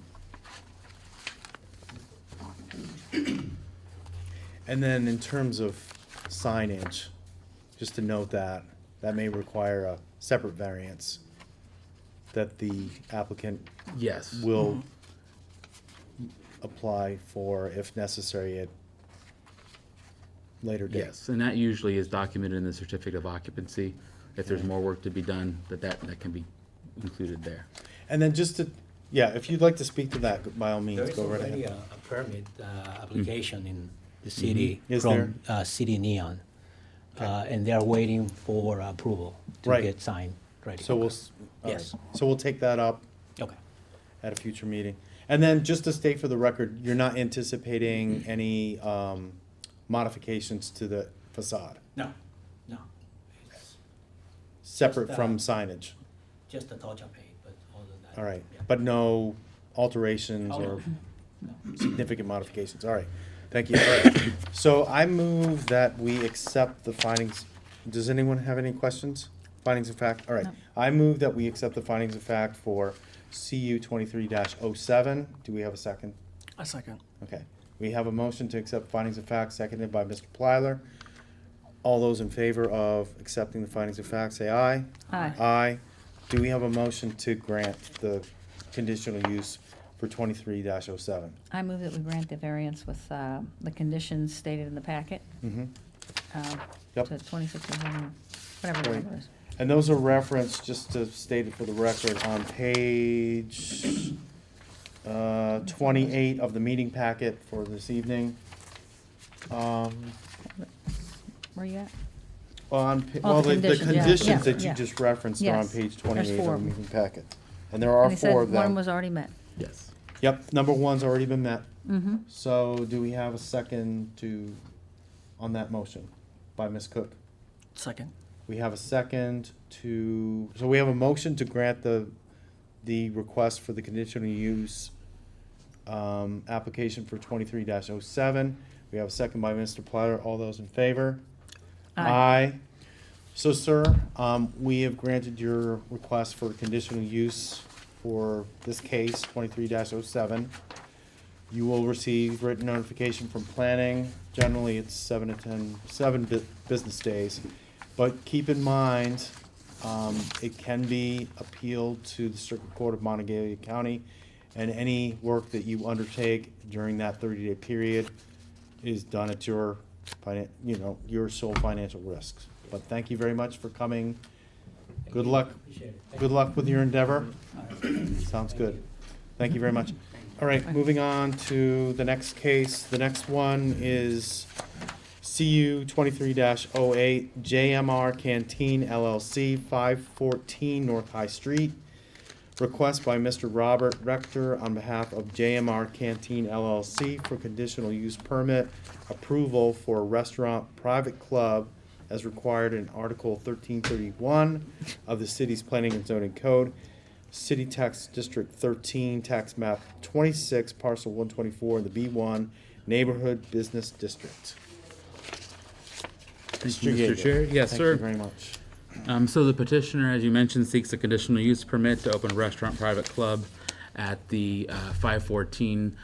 And then in terms of signage, just to note that may require a separate variance that the applicant Yes. will apply for if necessary at later date. Yes, and that usually is documented in the certificate of occupancy. If there's more work to be done, that can be included there. And then just to, yeah, if you'd like to speak to that, by all There means, is go right already ahead. a permit application in the city Is from City Neon, and they are waiting for approval to Right. get signed ready. So we'll, all right. Yes. So we'll take that up Okay. at a future meeting. And then just to state for the record, you're not anticipating any modifications to the facade, No, no. It's separate Just, from signage? just a touch of paint, but other than that. All right, yeah. but no alterations Oh, or significant modifications, all right, thank you. All right. So I move that we accept the findings, does anyone have any questions? Findings of fact, all right. No. I move that we accept the findings of fact for CU 23-07. Do we have a second? A second. Okay, we have a motion to accept findings of fact, seconded by Mr. Plyler. All those in favor of accepting the findings of fact, say aye. Aye. Aye. Do we have a motion to grant the conditional use for 23-07? I move that we grant the variance with the conditions stated in the packet. Mm-hmm. To Yep. 26, whatever the Right. number is. And those are referenced, just to state it for the record, on page 28 of the meeting packet for this evening. Where you at? On, Oh, well, the the conditions, yeah, conditions yeah, that you yeah. just referenced are on Yes, page there's 28 4 of of the 'em. meeting packet. And there are And he said 4 of one them. was already met. Yes. Yep, number 1's already been met. Mm-hmm. So do we have a second to, on that motion by Ms. Cook? Second. We have a second to, so we have a motion to grant the request for the conditional use application for 23-07. We have a second by Mr. Platter. All those in favor? Aye. So, sir, we have granted your request for conditional use for this case, 23-07. You will receive written notification from planning. Generally, it's 7 business days. But keep in mind, it can be appealed to the Circuit Court of Montague County, and any work that you undertake during that 30-day period is done at your, your sole financial risks. But thank you very much for coming. Good luck. Appreciate it. Good luck with your endeavor. Sounds good. Thank you very much. All right, moving on to the next case. The next one is CU 23-08, JMR Canteen LLC, 514 North High Street. Request by Mr. Robert Rector on behalf of JMR Canteen LLC for conditional use permit approval for a restaurant private club as required in Article 1331 of the city's Planning and Zoning Code, City Tax District 13, Tax Map 26, Parcel 124 in the B1 Neighborhood Business District. Thank you, Mr. Chair. Yes, Thank sir. you very much. So the petitioner, as you mentioned, seeks a conditional use permit to open a restaurant private club at the 514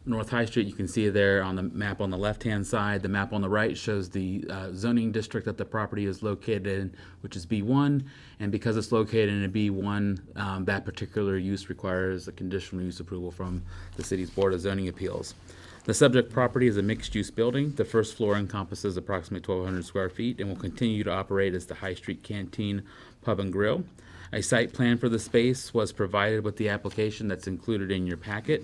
North High Street. You can see there on the map on the left-hand side. The map on the right shows the zoning district that the property is located in, which is B1. And because it's located in a B1, that particular use requires a conditional use approval from the city's Board of Zoning Appeals. The subject property is a mixed-use building. The first floor encompasses approximately 1,200 square feet and will continue to operate as the High Street Canteen Pub and Grill. A site plan for the space was provided with the application that's included in your packet.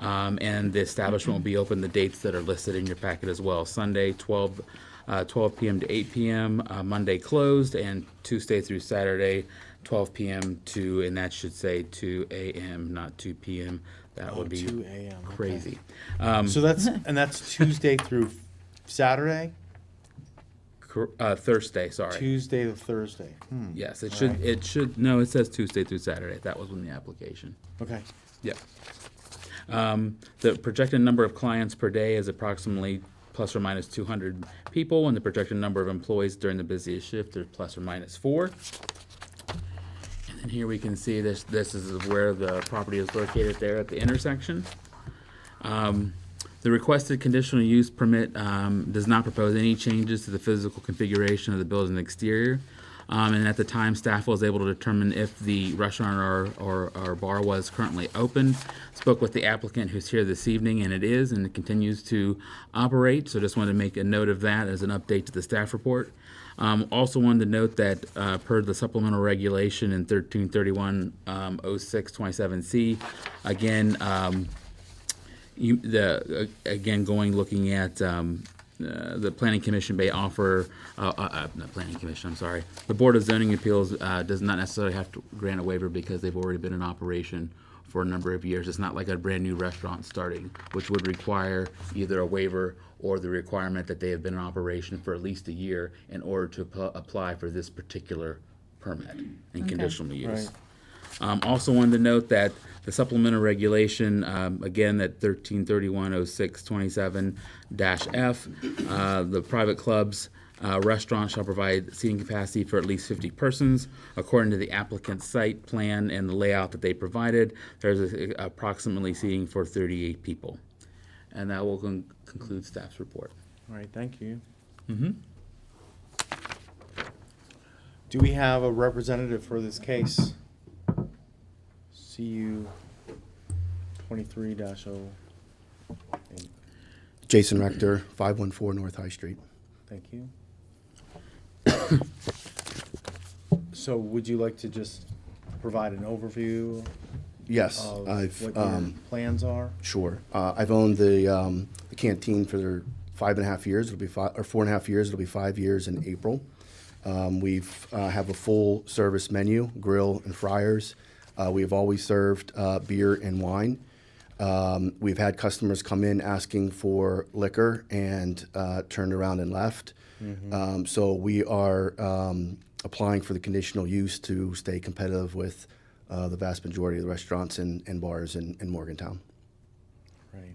And the establishment will be open the dates that are listed in your packet as well. Sunday, 12 p.m. to 8 p.m., Monday closed, and Tuesday through Saturday, 12 p.m. to, and that should say 2 a.m., not 2 p.m. That would be 2 a.m., okay. crazy. So that's Tuesday through Saturday? Thursday, sorry. Tuesday to Thursday. Yes, All right. it says Tuesday through Saturday. That was in the application. Okay. Yep. The projected number of clients per day is approximately plus or minus 200 people, and the projected number of employees during the busiest shift is plus or minus 4. And then here we can see this is where the property is located there at the intersection. The requested conditional use permit does not propose any changes to the physical configuration of the building exterior. And at the time, staff was able to determine if the restaurant or bar was currently open. Spoke with the applicant who's here this evening, and it is, and it continues to operate. So just wanted to make a note of that as an update to the staff report. Also wanted to note that per the supplemental regulation in 1331-06-27C, again, looking at the Planning Commission may offer, not Planning Commission, I'm sorry, the Board of Zoning Appeals does not necessarily have to grant a waiver because they've already been in operation for a number of years. It's not like a brand-new restaurant starting, which would require either a waiver or the requirement that they have been in operation for at least a year in order to apply for this particular permit and conditional use. Also wanted to note that the supplemental regulation, again, at 1331-06-27-F, the private clubs, restaurants shall provide seating capacity for at least 50 persons. According to the applicant's site plan and the layout that they provided, there's approximately seating for 38 people. And that will conclude staff's report. All right, thank you. Do we have a representative for this case? CU 23-0. Jason Rector, 514 North High Street. Thank you. So would you like to just provide an overview Yes, of I've what your plans are? sure. I've owned the canteen for 5.5 years. It'll be 4.5 years. It'll be 5 years in April. We've have a full service menu, grill and fryers. We've always served beer and wine. We've had customers come in asking for liquor and turned around and left. So we are applying for the conditional use to stay competitive with the vast majority of the restaurants and bars in Morgantown. Right.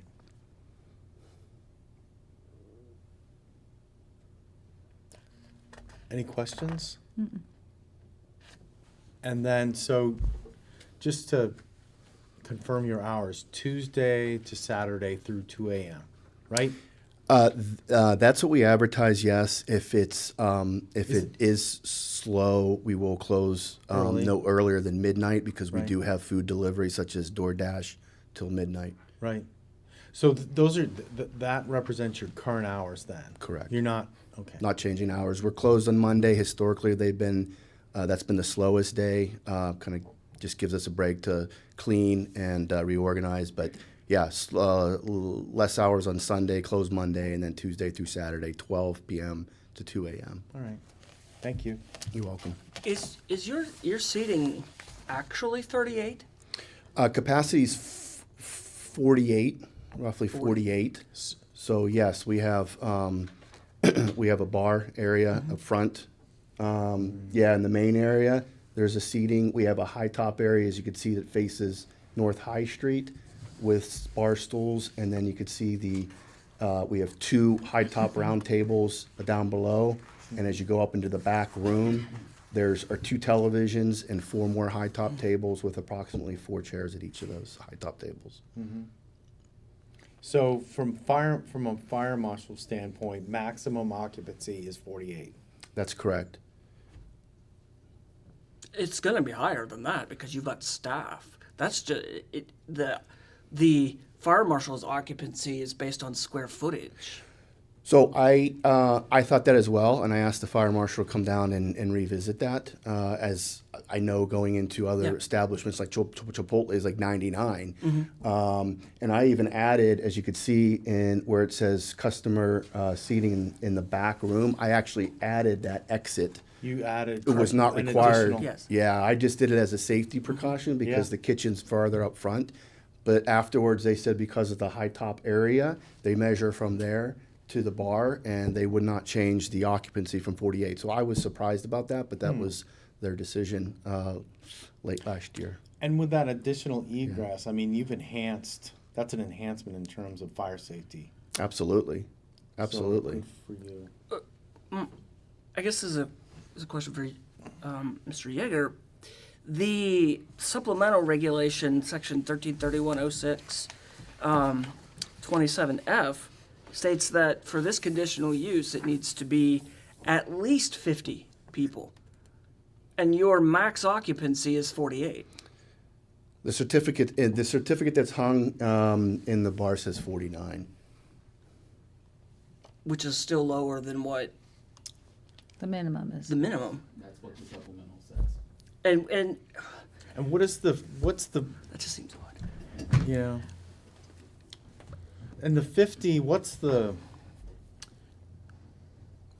Any questions? And then, so just to confirm your hours, Tuesday to Saturday through 2 a.m., right? That's what we advertise. Yes, if it is slow, we will close Early? no earlier than midnight because we Right. do have food delivery such as DoorDash till midnight. Right. So those are that represents your current hours then. Correct. You're not okay. Not changing hours. We're closed on Monday. Historically, they've been that's been the slowest day. Kind of just gives us a break to clean and reorganize. But yeah, less hours on Sunday, closed Monday, and then Tuesday through Saturday, 12 p.m. to 2 a.m. All right. Thank you. You're welcome. Is your seating actually 38? Capacity's 48, roughly 48. So yes, we have we have a bar area up front. Yeah, in the main area, there's a seating. We have a high top area, as you can see, that faces North High Street with bar stools, and then you could see we have 2 high top round tables down below, and as you go up into the back room, there's 2 televisions and 4 more high top tables with approximately 4 chairs at each of those high top tables. So from a fire marshal standpoint, maximum occupancy is 48. That's correct. It's going to be higher than that because you've got staff. That's just the fire marshal's occupancy is based on square footage. So I thought that as well, and I asked the fire marshal to come down and revisit that. As I know, going into other establishments like Chipotle is like 99, and I even added, as you could see in where it says customer seating in the back room, I actually added that exit. You added. It was not an required. additional- Yes. Yeah, I just did it as a safety precaution because Yeah. the kitchen's farther up front. But afterwards, they said because of the high top area, they measure from there to the bar, and they would not change the occupancy from 48. So I was surprised about that, but that was their decision late last year. And with that additional egress, I mean, that's an enhancement in terms of fire safety. Absolutely, So absolutely. good for you. I guess this is a question for Mr. Yeager. The supplemental regulation, section 133106, 27F, states that for this conditional use, it needs to be at least 50 people. And your max occupancy is 48. The certificate that's hung in the bar says 49. Which is still lower than what The minimum is. the minimum. That's what the supplemental says. And And what's the, that just seems odd. yeah. And the 50, what's the,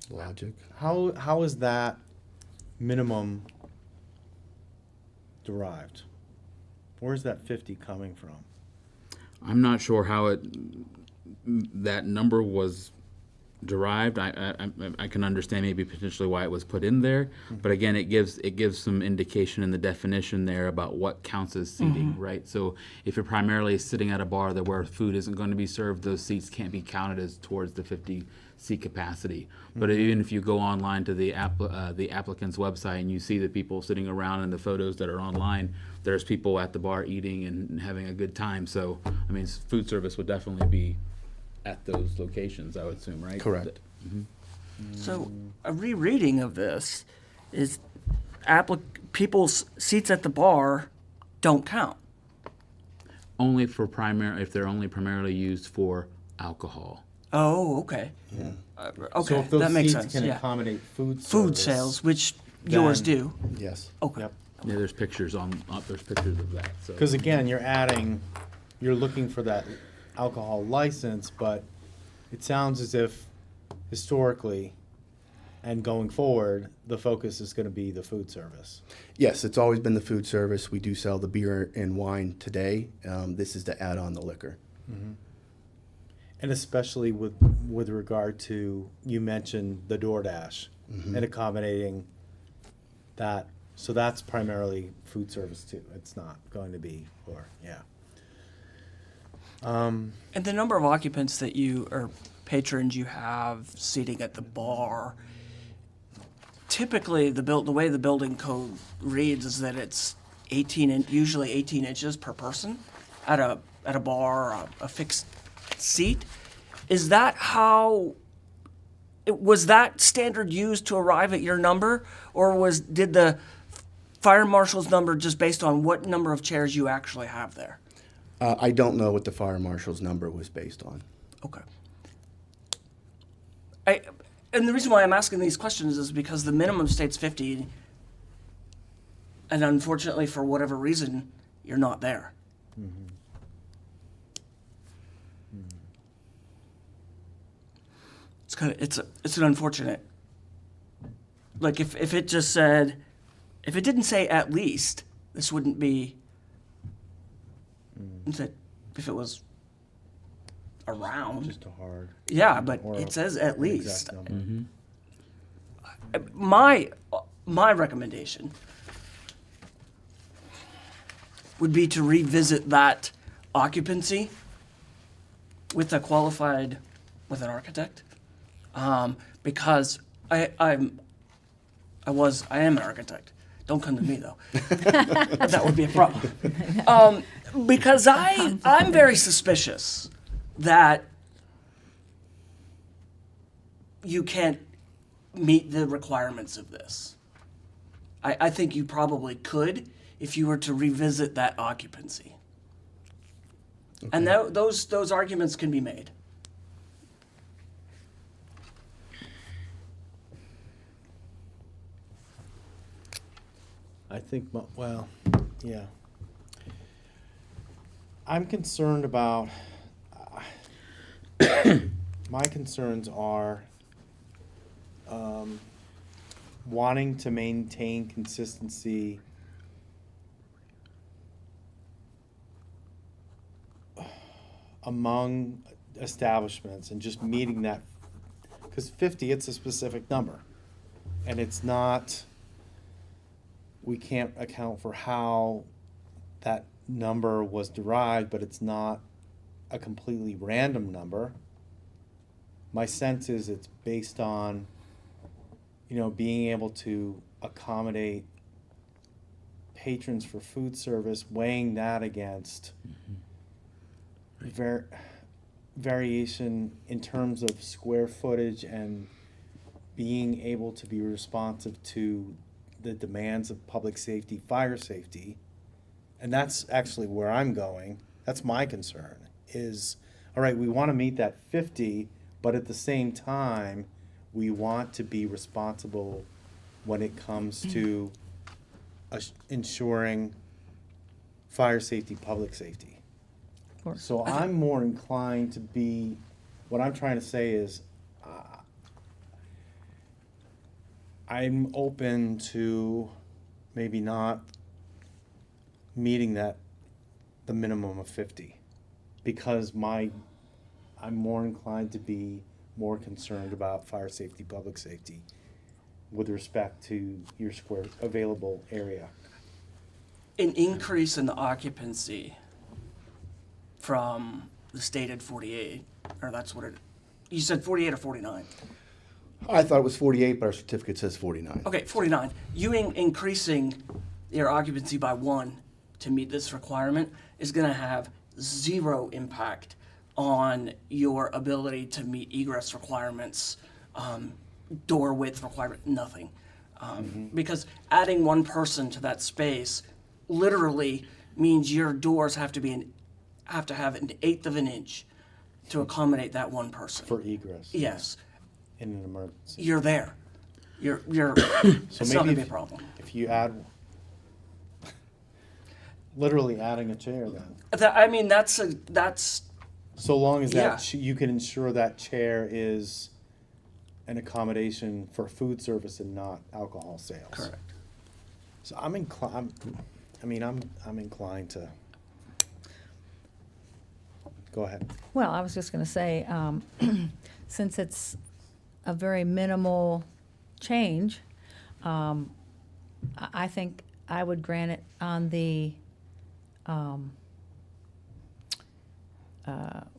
Logic. how is that minimum derived? Where's that 50 coming from? I'm not sure how that number was derived. I can understand maybe potentially why it was put in there, but again, it gives some indication in the definition there about what counts as seating, right? So if you're primarily sitting at a bar that where food isn't going to be served, those seats can't be counted as towards the 50 seat capacity. But even if you go online to the applicant's website and you see the people sitting around in the photos that are online, there's people at the bar eating and having a good time. So I mean, food service would definitely be at those locations, I would assume, right? Correct. So a rereading of this is people's seats at the bar don't count. Only for if they're only primarily used for alcohol. Oh, okay. Okay, So if those that makes seats sense. can Yeah. accommodate food Food service, sales, which yours then- do. Yes. Okay. Yep. Yeah, there's pictures there's pictures of that. So. Because again, you're looking for that alcohol license, but it sounds as if historically and going forward, the focus is going to be the food service. Yes, it's always been the food service. We do sell the beer and wine today. This is to add on the liquor. And especially with regard to, you mentioned the DoorDash and accommodating that. So that's primarily food service too. It's not going to be, And the number of occupants or patrons you have seating at the bar, typically the way the building code reads is that it's usually 18 inches per person at a bar, a fixed seat. Is that was that standard used to arrive at your number, or did the fire marshal's number just based on what number of chairs you actually have there? I don't know what the fire marshal's number was based on. Okay. And the reason why I'm asking these questions is because the minimum states 50, and unfortunately, for whatever reason, you're not there. It's an unfortunate. Like if it just said, if it didn't say at least, this wouldn't be. If it was around. just a hard. Yeah, but Or it says at an least. exact number. My recommendation would be to revisit that occupancy with an architect, because I am an architect. Don't come to me though. That would be a problem. Because I'm very suspicious that you can't meet the requirements of this. I think you probably could if you were to revisit that occupancy. Okay. And those arguments can be made. I think, yeah. I'm concerned about, my concerns are wanting to maintain consistency among establishments and just meeting that, because 50, it's a specific number. And it's not, we can't account for how that number was derived, but it's not a completely random number. My sense is it's based on, being able to accommodate patrons for food service, weighing that against variation in terms of square footage and being able to be responsive to the demands of public safety, fire safety, and that's actually where I'm going. That's my concern is, all right, we want to meet that 50, but at the same time, we want to be responsible when it comes to ensuring fire safety, public safety. Of course. So I'm more inclined to be, what I'm trying to say is, I'm open to maybe not meeting the minimum of 50, because I'm more inclined to be more concerned about fire safety, public safety, with respect to your square available area. An increase in the occupancy from the stated 48, or that's what you said 48 or 49? I thought it was 48, but our certificate says 49. Okay, 49. You increasing your occupancy by 1 to meet this requirement is going to have zero impact on your ability to meet egress requirements, door width requirement, nothing. Because adding one person to that space literally means your doors have to have an eighth of an inch to accommodate that one person. For egress. Yes, In an emergency. you're there. You're So it's not maybe gonna be a problem. if you add, literally adding a chair then. That's So long as Yeah. you can ensure that chair is an accommodation for food service and not alcohol sales. correct. So I'm inclined, I'm inclined to, go ahead. Well, I was just going to say, since it's a very minimal change, I think I would grant it on the,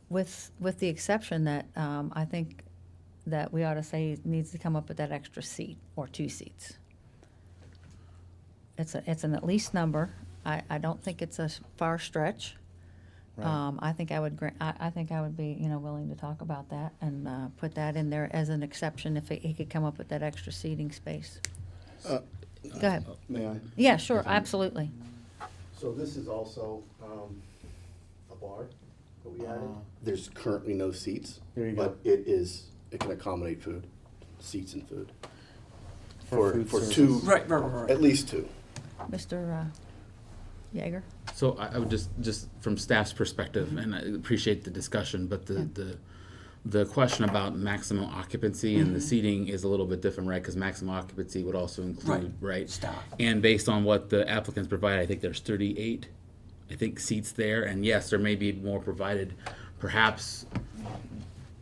with the exception that I think that we ought to say it needs to come up with that extra seat or 2 seats. It's an at least number. I don't think it's a far stretch. Right. I think I would be, willing to talk about that and put that in there as an exception if he could come up with that extra seating space. Go ahead. May I? Yeah, sure, absolutely. So this is also a bar that we added. There's currently no seats. There you but go. it can accommodate food, seats and food. For food For service. 2, Right. at least 2. Mr. Yeager? So I would just from staff's perspective, and I appreciate the discussion, but the question about maximum occupancy and the seating is a little bit different, right? Because maximum occupancy would also include, right? Staff. And based on what the applicants provide, I think there's 38, seats there. And yes, there may be more provided. Perhaps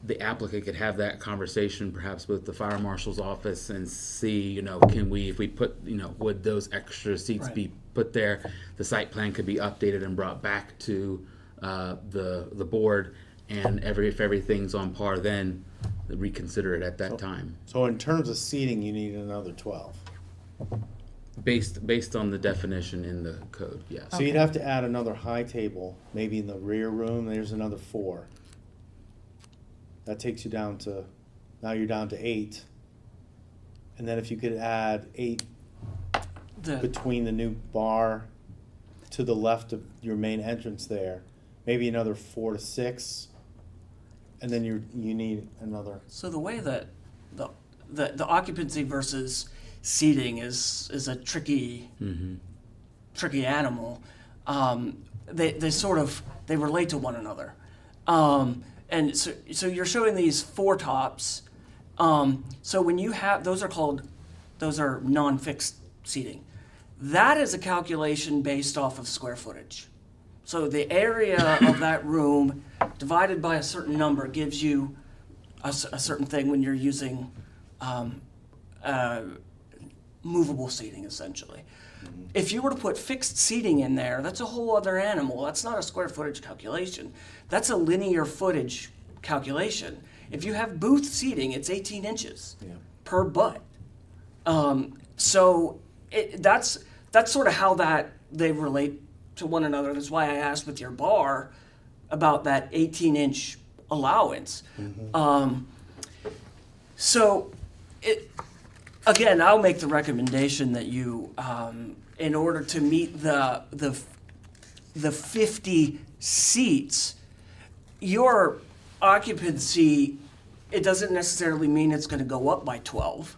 the applicant could have that conversation perhaps with the fire marshal's office and see, can we, if we put, would those extra seats Right. be put there? The site plan could be updated and brought back to the board, and if everything's on par, then reconsider it at that time. So in terms of seating, you need another 12. Based on the definition in the code, yes. So you'd have to add another high table, maybe in the rear room, there's another 4. That takes you down to, now you're down to 8. And then if you could add 8 between the new bar to the left of your main entrance there, maybe another 4 to 6, and then you need another. So the way that the occupancy versus seating is a tricky animal. They relate to one another, and so you're showing these 4 tops. So when you have those are non-fixed seating. That is a calculation based off of square footage. So the area of that room divided by a certain number gives you a certain thing when you're using movable seating, essentially. If you were to put fixed seating in there, that's a whole other animal. That's not a square footage calculation. That's a linear footage calculation. If you have booth seating, it's 18 inches per butt. So that's sort of how they relate to one another. That's why I asked with your bar about that 18-inch allowance. again, I'll make the recommendation that you, in order to meet the 50 seats, your occupancy, it doesn't necessarily mean it's going to go up by 12.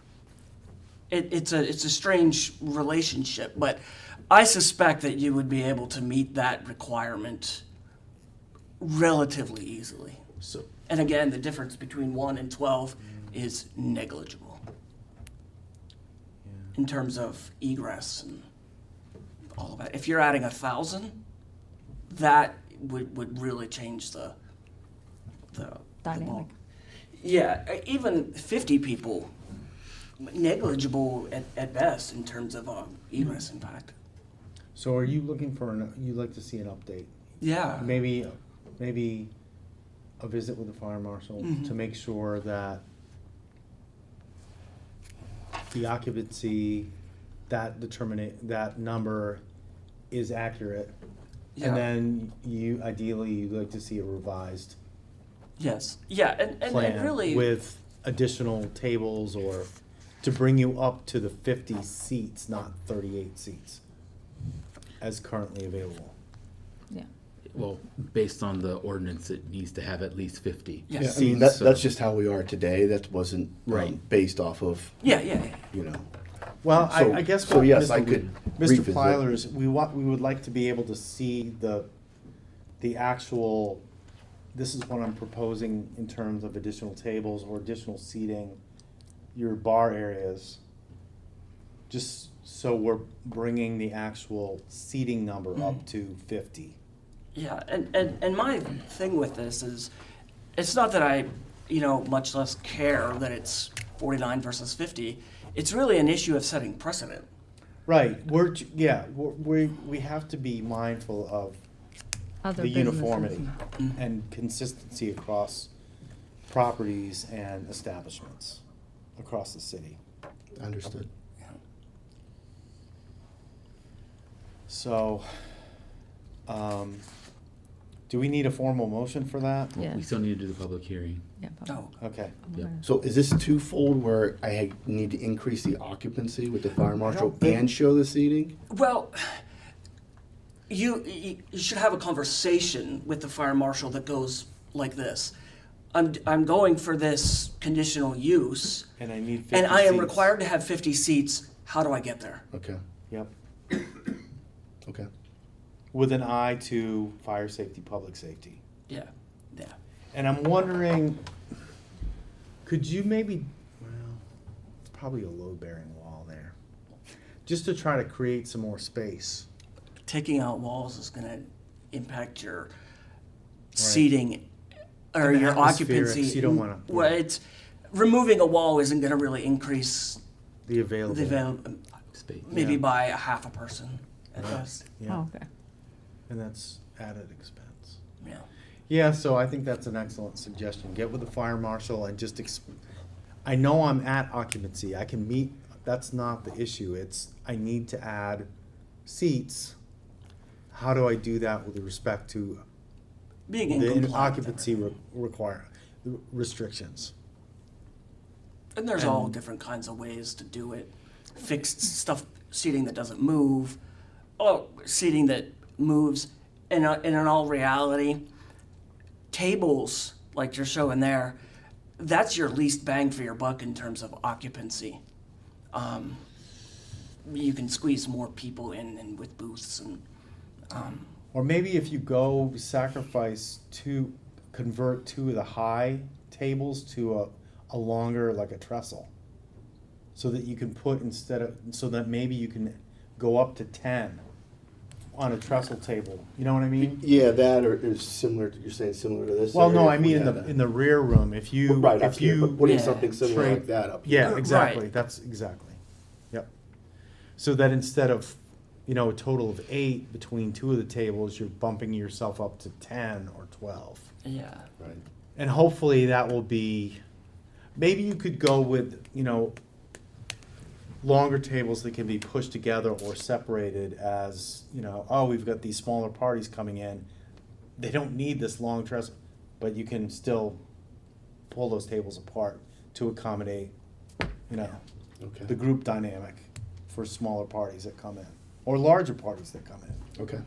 It's a strange relationship, but I suspect that you would be able to meet that requirement relatively easily. So, And again, the difference between 1 and 12 is negligible in terms of egress and all of that. If you're adding 1,000, that would really change the Dynamic. ball. Yeah, even 50 people, negligible at best in terms of egress impact. So are you looking for, you'd like to see an update? Yeah. Maybe a visit with the fire marshal to make sure that the occupancy, that number is accurate. Yeah. And then you'd like to see a revised Yes. Yeah, and plan really, with additional tables or to bring you up to the 50 seats, not 38 seats as currently available. Yeah. Well, based on the ordinance, it needs to have at least 50. yeah. yeah, I mean, that's just how we are today. That wasn't Right. based off of, Yeah. you know. Well, So- I guess so what yes, Mr. I could Mr. revisit. Plylers, we would like to be able to see the actual, this is what I'm proposing in terms of additional tables or additional seating, your bar areas, just so we're bringing the actual seating number up to 50. Yeah, and my thing with this is, it's not that I, much less care that it's 49 versus 50. It's really an issue of setting precedent. Right, we have to be mindful of Other the businesses. uniformity and consistency across properties and establishments across the city. Understood. So, do we need a formal motion for that? Yeah. We still need to do the public hearing. Yeah, Oh, Okay. Yep. So is this twofold where I need to increase the occupancy with the fire marshal don't think- and show the seating? well, you should have a conversation with the fire marshal that goes like this. I'm going for this conditional use, And I need 50 and I am seats. required to have 50 seats. How do I get there? Okay, Yep. okay. With an eye to fire safety, public safety. Yeah, yeah. And I'm wondering, could you maybe, well, it's probably a load-bearing wall there, just to try to create some more space. Taking out walls is going to impact your seating or And the your atmospherics, occupancy. you don't wanna- Well, it's removing a wall isn't going to really increase The available. Space. maybe Yeah. by a half a person at best. Yeah, Oh, okay. and that's added expense. Yeah. Yeah, so I think that's an excellent suggestion. Get with the fire marshal and just, I know I'm at occupancy. I can meet, that's not the issue. It's, I need to add seats. How do I do that with respect to Being in the compliance. occupancy restrictions? And there's all different kinds of ways to do it. Fixed stuff, seating that doesn't move, or seating that moves. And in all reality, tables like you're showing there, that's your least bang for your buck in terms of occupancy. You can squeeze more people in and with booths and Or maybe if you go sacrifice convert two of the high tables to a longer, like a trestle. So that you can put so that maybe you can go up to 10 on a trestle table. You know what I mean? Yeah, that or is similar, you're saying similar to this? Well, no, area I if we mean had a- in the rear room, if you, Right up if here, but you, putting Yeah. something similar trade- like that up here. yeah, exactly, Right. that's exactly, yep. So that instead of, a total of 8 between two of the tables, you're bumping yourself up to 10 or 12. yeah. Right. And hopefully that will be, maybe you could go with, longer tables that can be pushed together or separated as, oh, we've got these smaller parties coming in. They don't need this long trestle, but you can still pull those tables apart to accommodate, Okay. the group dynamic for smaller parties that come in, or larger parties that come in. Okay.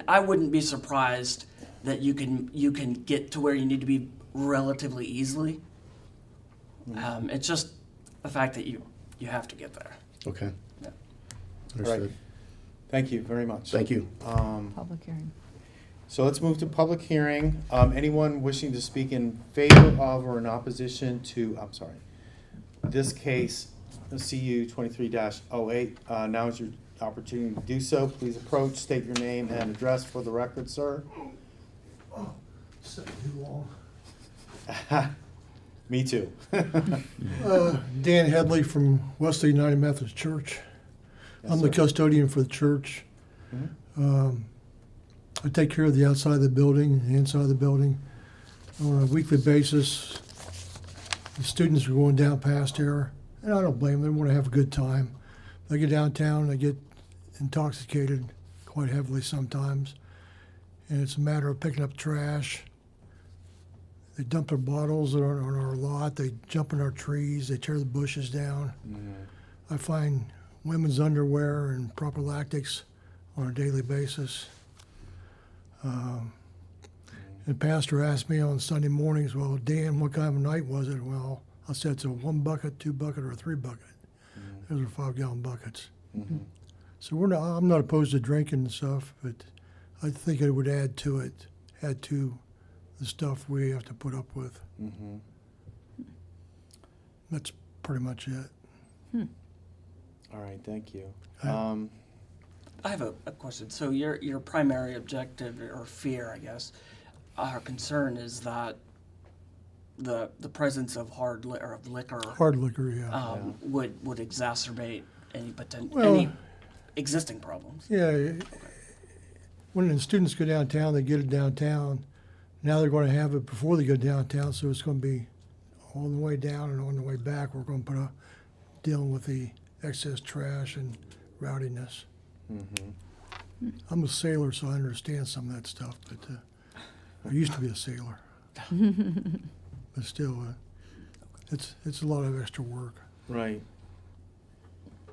I wouldn't be surprised that you can get to where you need to be relatively easily. It's just the fact that you have to get there. Okay. Yeah. Understood. Thank you very much. Thank you. Public hearing. So let's move to public hearing. Anyone wishing to speak in favor of or in opposition to, this case, CU 23-08. Now is your opportunity to do so. Please approach, state your name and address for the record, sir. Me too. Dan Headley from Wesley United Methodist Church. I'm the custodian for the church. I take care of the outside of the building, the inside of the building. On a weekly basis, the students are going down past there, and I don't blame them. They want to have a good time. They get downtown, they get intoxicated quite heavily sometimes, and it's a matter of picking up trash. They dump their bottles on our lot. They jump in our trees. They tear the bushes down. I find women's underwear and prophylactics on a daily basis. And pastor asked me on Sunday mornings, well, Dan, what kind of a night was it? Well, I said, it's a 1 bucket, 2 bucket, or a 3 bucket. Those are 5-gallon buckets. So I'm not opposed to drinking and stuff, but I think it would add to the stuff we have to put up with. That's pretty much it. All right, thank you. I have a question. So your primary objective or fear, I guess, or concern is that the presence of hard liquor Hard liquor, yeah. would exacerbate any Well- any existing problems. Yeah, when the students go downtown, they get it downtown. Now they're going to have it before they go downtown, so it's going to be on the way down and on the way back. We're going to dealing with the excess trash and rowdiness. I'm a sailor, so I understand some of that stuff, but I used to be a sailor. But still, it's a lot of extra work. Right.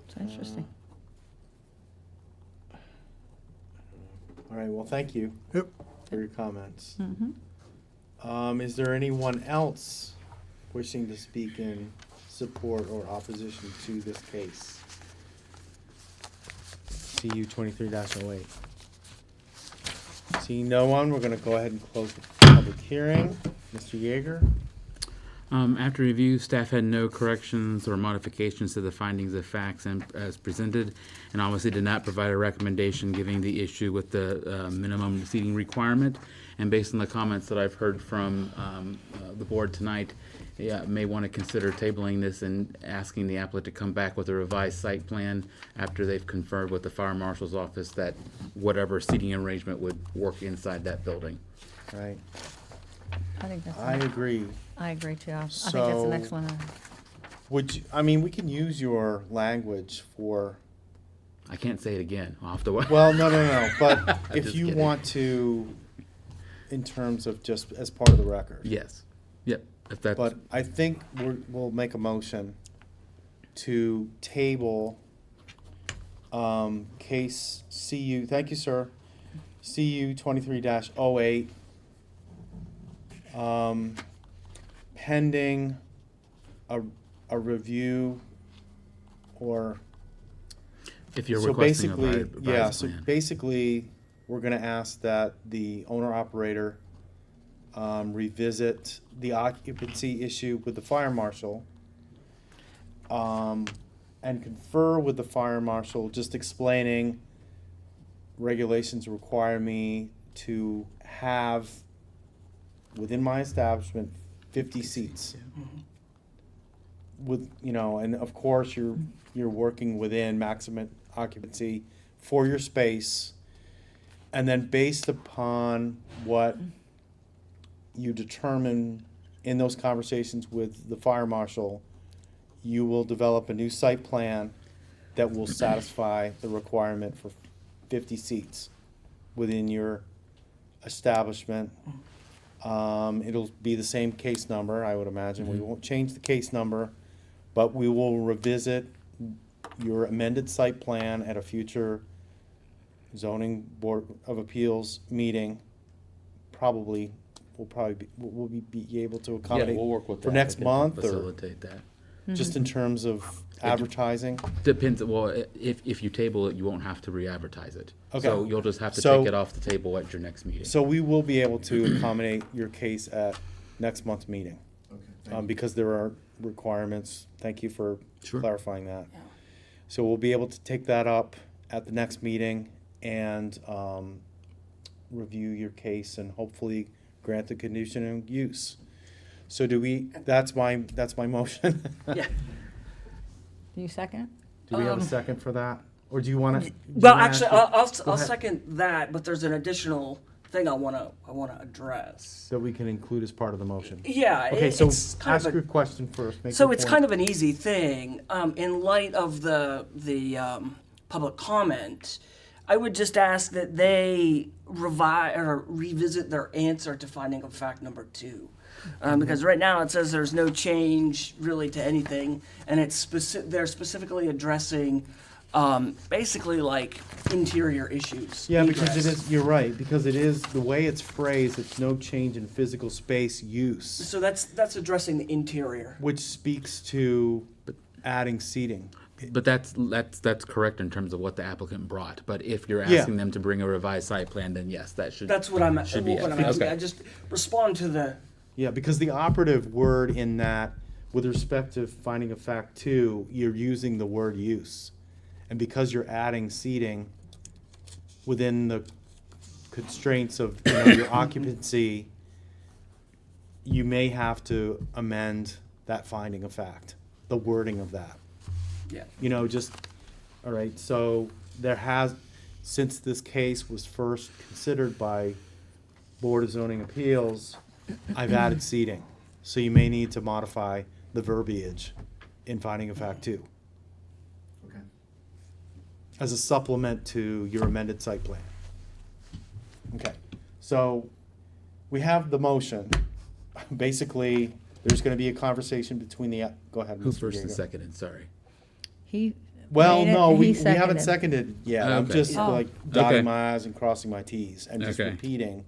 It's interesting. All right, well, thank you Yep. for your comments. Is there anyone else wishing to speak in support or opposition to this case? CU 23-08. Seeing no one, we're going to go ahead and close the public hearing. Mr. Yeager? After review, staff had no corrections or modifications to the findings of facts as presented, and obviously did not provide a recommendation giving the issue with the minimum seating requirement. And based on the comments that I've heard from the board tonight, may want to consider tabling this and asking the applicant to come back with a revised site plan after they've conferred with the fire marshal's office that whatever seating arrangement would work inside that building. Right. I think that's. I agree. I agree too. I think that's an So- excellent. We can use your language for, I can't say it again. I'll have to wait. well, no. But if Just you kidding. want to, in terms of just as part of the record. Yes. Yep. If that's, But I think we'll make a motion to table case CU, thank you, sir, CU 23-08, pending a review or, if you're so requesting a basically, revised yeah, so plan. basically, we're gonna ask that the owner-operator revisit the occupancy issue with the fire marshal, and confer with the fire marshal, just explaining regulations require me to have, within my establishment, 50 seats. With, and of course, you're working within maximum occupancy for your space, and then based upon what you determine in those conversations with the fire marshal, you will develop a new site plan that will satisfy the requirement for 50 seats within your establishment. It'll be the same case number, I would imagine. We won't change the case number, But we will revisit your amended site plan at a future zoning board of appeals meeting. We'll be able to Yeah, accommodate we'll work with for the next applicant to month, or facilitate that. just in terms of advertising. Depends, well, if you table it, you won't have to re-advertise it. Okay. So you'll just have to So- take it off the table at your next meeting. So we will be able to accommodate your case at next month's meeting. Because there are requirements. Thank you for Sure. clarifying that. So we'll be able to take that up at the next meeting and review your case and hopefully grant the conditional use. So that's my motion. Yeah. Do you second? Do we have a second for that? Or do you want to? Well, actually, I'll second that, but there's an additional thing I wanna address. That we can include as part of the motion. Yeah. Okay, so it's kind ask of a, your question first. Make so your it's point. kind of an easy thing. In light of the public comment, I would just ask that they revise or revisit their answer to finding of fact number 2. Because right now it says there's no change really to anything, and they're specifically addressing basically like interior issues. Yeah, because it egress. is, you're right, because it is, the way it's phrased, it's no change in physical space use, So that's addressing the interior. which speaks to adding seating. But that's correct in terms of what the applicant brought. But if you're Yeah. asking them to bring a revised site plan, then yes, that should. That's what I'm Should be what it. I'm asking. Okay. I just respond to the Yeah, because the operative word in that, with respect to finding of fact 2, you're using the word use. And because you're adding seating within the constraints of, your occupancy, you may have to amend that finding of fact, the wording of that. yeah. All right, so since this case was first considered by Board of Zoning Appeals, I've added seating. So you may need to modify the verbiage in finding of fact 2. Okay. As a supplement to your amended site plan. Okay, so we have the motion. Basically, there's gonna be a conversation between go ahead. Who Mr. first and Diego. seconded? Sorry. He. Well, made it, no, he we haven't seconded yet. I'm Okay. just Oh. like dotting Okay. my i's and crossing my t's and just Okay. repeating.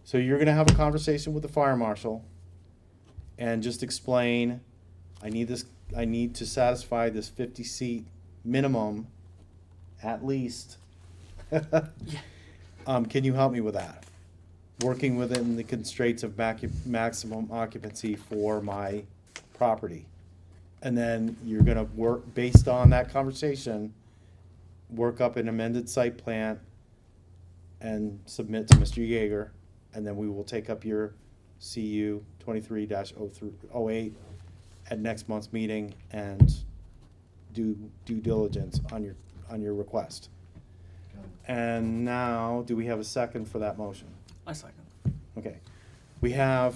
So you're gonna have a conversation with the fire marshal and just explain, I need to satisfy this 50-seat minimum, at least. Can you help me with that? Working within the constraints of maximum occupancy for my property. And then you're gonna work, based on that conversation, work up an amended site plan and submit to Mr. Yeager, and then we will take up your CU 23-08 at next month's meeting and do due diligence on your request. And now, do we have a second for that motion? I second. Okay. We have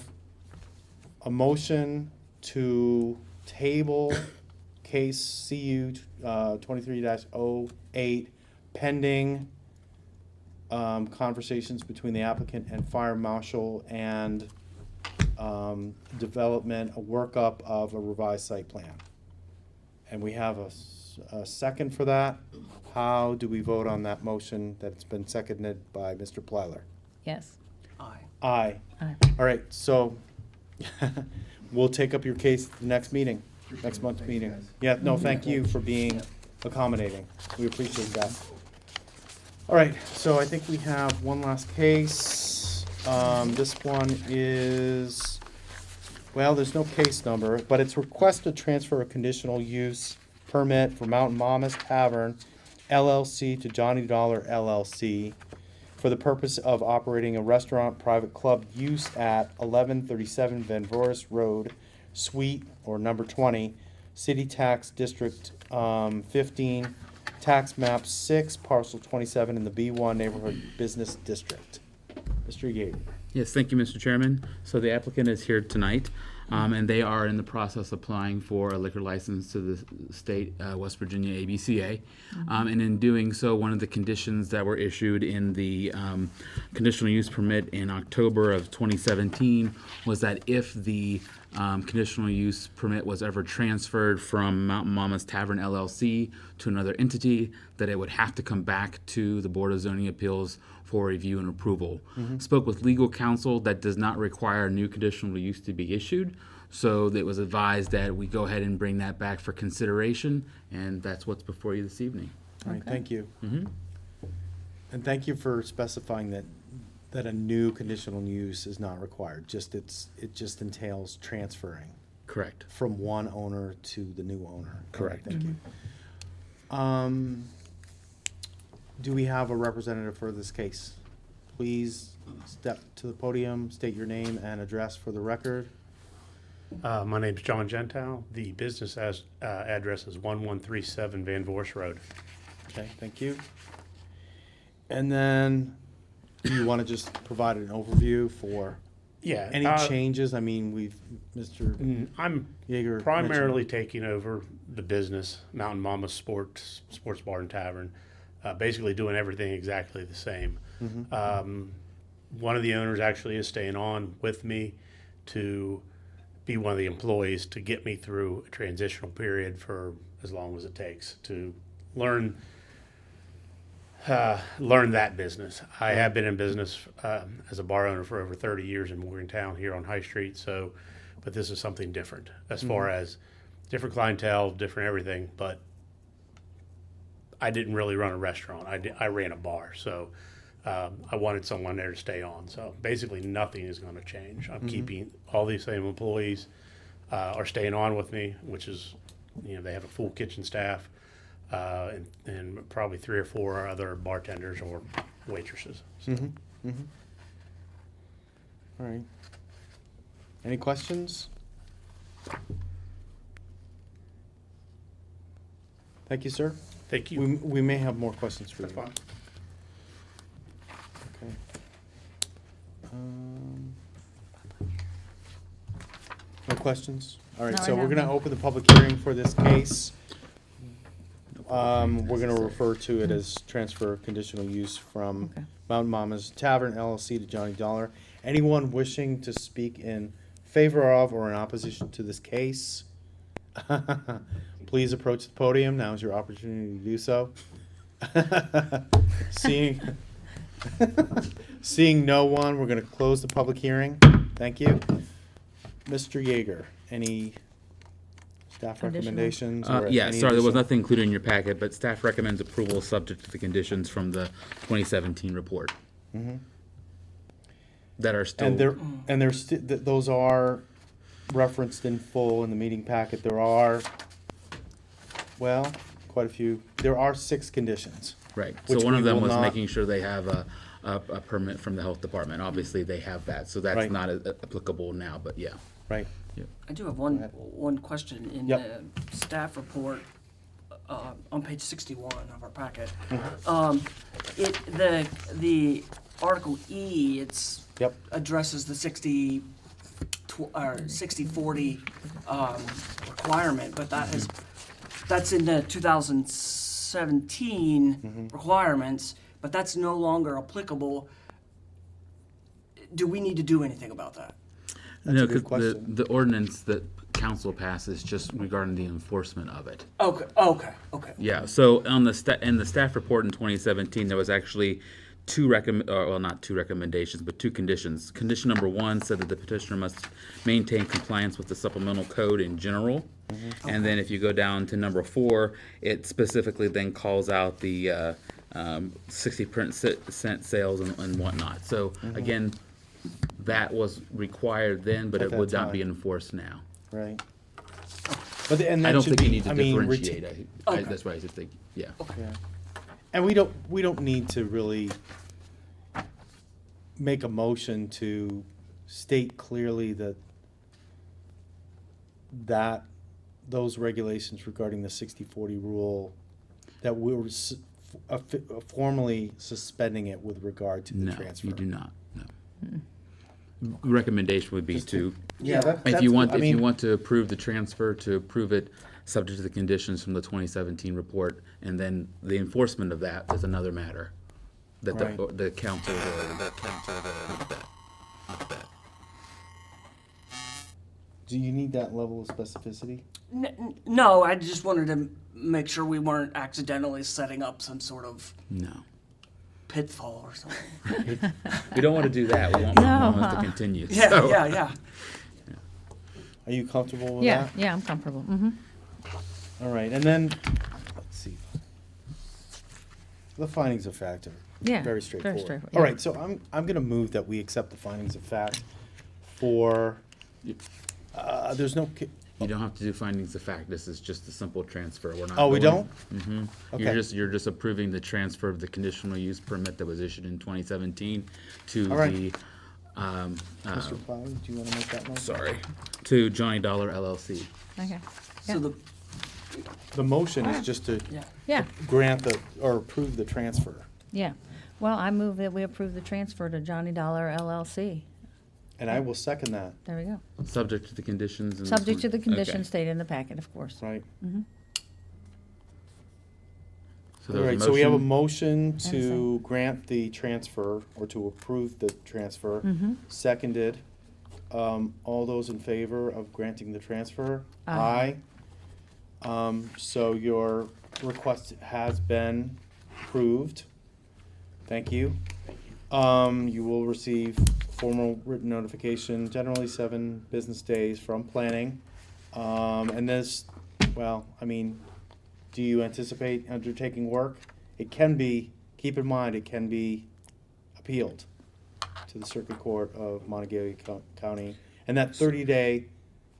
a motion to table case CU 23-08 pending conversations between the applicant and fire marshal and development, a workup of a revised site plan. And we have a second for that. How do we vote on that motion that's been seconded by Mr. Plyler? Yes. Aye. Aye. Aye. All right, so we'll take up your case at the next meeting, next month's meeting. Yeah, no, thank you for being accommodating. We appreciate that. All right, so I think we have one last case. This one is, well, there's no case number, but it's request to transfer a conditional use permit for Mountain Mama's Tavern LLC to Johnny Dollar LLC for the purpose of operating a restaurant private club use at 1137 Van Voris Road, Suite, or number 20, City Tax District 15, Tax Map 6, Parcel 27 in the B1 Neighborhood Business District. Mr. Yeager. Yes, thank you, Mr. Chairman. So the applicant is here tonight, and they are in the process of applying for a liquor license to the state, West Virginia ABCA. And in doing so, one of the conditions that were issued in the conditional use permit in October of 2017 was that if the conditional use permit was ever transferred from Mountain Mama's Tavern LLC to another entity, that it would have to come back to the Board of Zoning Appeals for review and approval. Spoke with legal counsel, that does not require a new conditional use to be issued. So it was advised that we go ahead and bring that back for consideration, and that's what's before you this evening. All right, Okay. thank you. And thank you for specifying that a new conditional use is not required, it just entails transferring Correct. from one owner to the new owner. Correct. Thank you. Do we have a representative for this case? Please step to the podium, state your name and address for the record. My name's John Gentile. The business address is 1137 Van Voorst Road. Okay, thank you. And then, do you want to just provide an overview for Yeah. any changes? I mean, Mr. I'm Yeager primarily taking over the business, Mountain Mama Sports Bar and Tavern, basically doing everything exactly the same. One of the owners actually is staying on with me to be one of the employees to get me through a transitional period for as long as it takes to learn that business. I have been in business as a bar owner for over 30 years in Morgantown here on High Street. But this is something different as far as different clientele, different everything. But I didn't really run a restaurant. I ran a bar. So I wanted someone there to stay on. So basically nothing is going to change. I'm keeping all these same employees are staying on with me, which is, they have a full kitchen staff. And probably 3 or 4 other bartenders or waitresses. So. All right. Any questions? Thank you, sir. Thank you. We may have more questions for you. That's fine. Okay. No questions? All right, Not so right we're now, gonna no. open the public hearing for this case. We're gonna refer to it as transfer of conditional use from Okay. Mountain Mama's Tavern LLC to Johnny Dollar. Anyone wishing to speak in favor of or in opposition to this case, please approach the podium. Now is your opportunity to do so. Seeing no one, we're gonna close the public hearing. Thank you. Mr. Yeager, any staff Additional? recommendations? Or Yeah, any sorry, there was additional- nothing included in your packet, but staff recommends approval subject to the conditions from the 2017 report. That are still. And those are referenced in full in the meeting packet. There are, well, quite a few. There are 6 conditions. Right, which so one we of them will was not- making sure they have a permit from the health department. Obviously, they have that, so that's Right. not applicable now, but yeah. Right. I do have one question in Yep. the staff report on page 61 of our packet. The Article E, Yep. addresses the 60/40 requirement, but that's in the 2017 requirements, but that's no longer applicable. Do we need to do anything about that? No, a good 'cause the, question. the ordinance that council passes just regarding the enforcement of it. Okay. Yeah, so on in the staff report in 2017, there was actually not two recommendations, but 2 conditions. Condition number 1 said that the petitioner must maintain compliance with the supplemental code in general. And then if you go down to number 4, it specifically then calls out the 60% sales and whatnot. So again, that was required then, but At it that would not be time. enforced now. Right. But and that I don't should think you be- need to I mean, differentiate. Okay. That's why I said, yeah. Yeah. And we don't need to really make a motion to state clearly that those regulations regarding the 60/40 rule, that we were formally suspending it with regard to the No, transfer. you do not, no. Recommendation would be to, Yeah, if that's you want, good. I if you mean, want to approve the transfer, to approve it subject to the conditions from the 2017 report, and then the enforcement of that is another matter. That Right. the council, Do you need that level of specificity? No, I just wanted to make sure we weren't accidentally setting up some sort of No. pitfall or something. We don't want to do that. We want us to continue. Yeah, So- yeah. Are you comfortable with Yeah, that? yeah, I'm comfortable. Mm-hmm. All right, and then, let's see. The findings of fact are Yeah, very straightforward. straightforward, All yeah. right, so I'm gonna move that we accept the findings of fact for, there's no, You don't have to do findings of fact. This is just a simple transfer. We're not. oh, we going- don't? Mhm. Okay. You're just approving the transfer of the conditional use permit that was issued in 2017 to All right. the, Mr. Plowey, do you wanna make that motion? sorry, to Johnny Dollar LLC. Okay. So Yeah. The motion is just to Yeah, grant the, or approve the transfer. yeah. Well, I move that we approve the transfer to Johnny Dollar LLC. And I will second that, There we go. Subject to the conditions. and- Subject to the Okay. conditions stated in the packet, of course. right? So All there's a right, so we have a motion. motion to grant the transfer, or to approve the transfer. Mm-hmm. Seconded. All those in favor of granting the transfer? Aye. So your request has been approved. Thank you. You will receive formal written notification, generally 7 business days from planning. And this, well, I mean, do you anticipate undertaking work? It can be, keep in mind, it can be appealed to the Circuit Court of Montague County. And that 30-day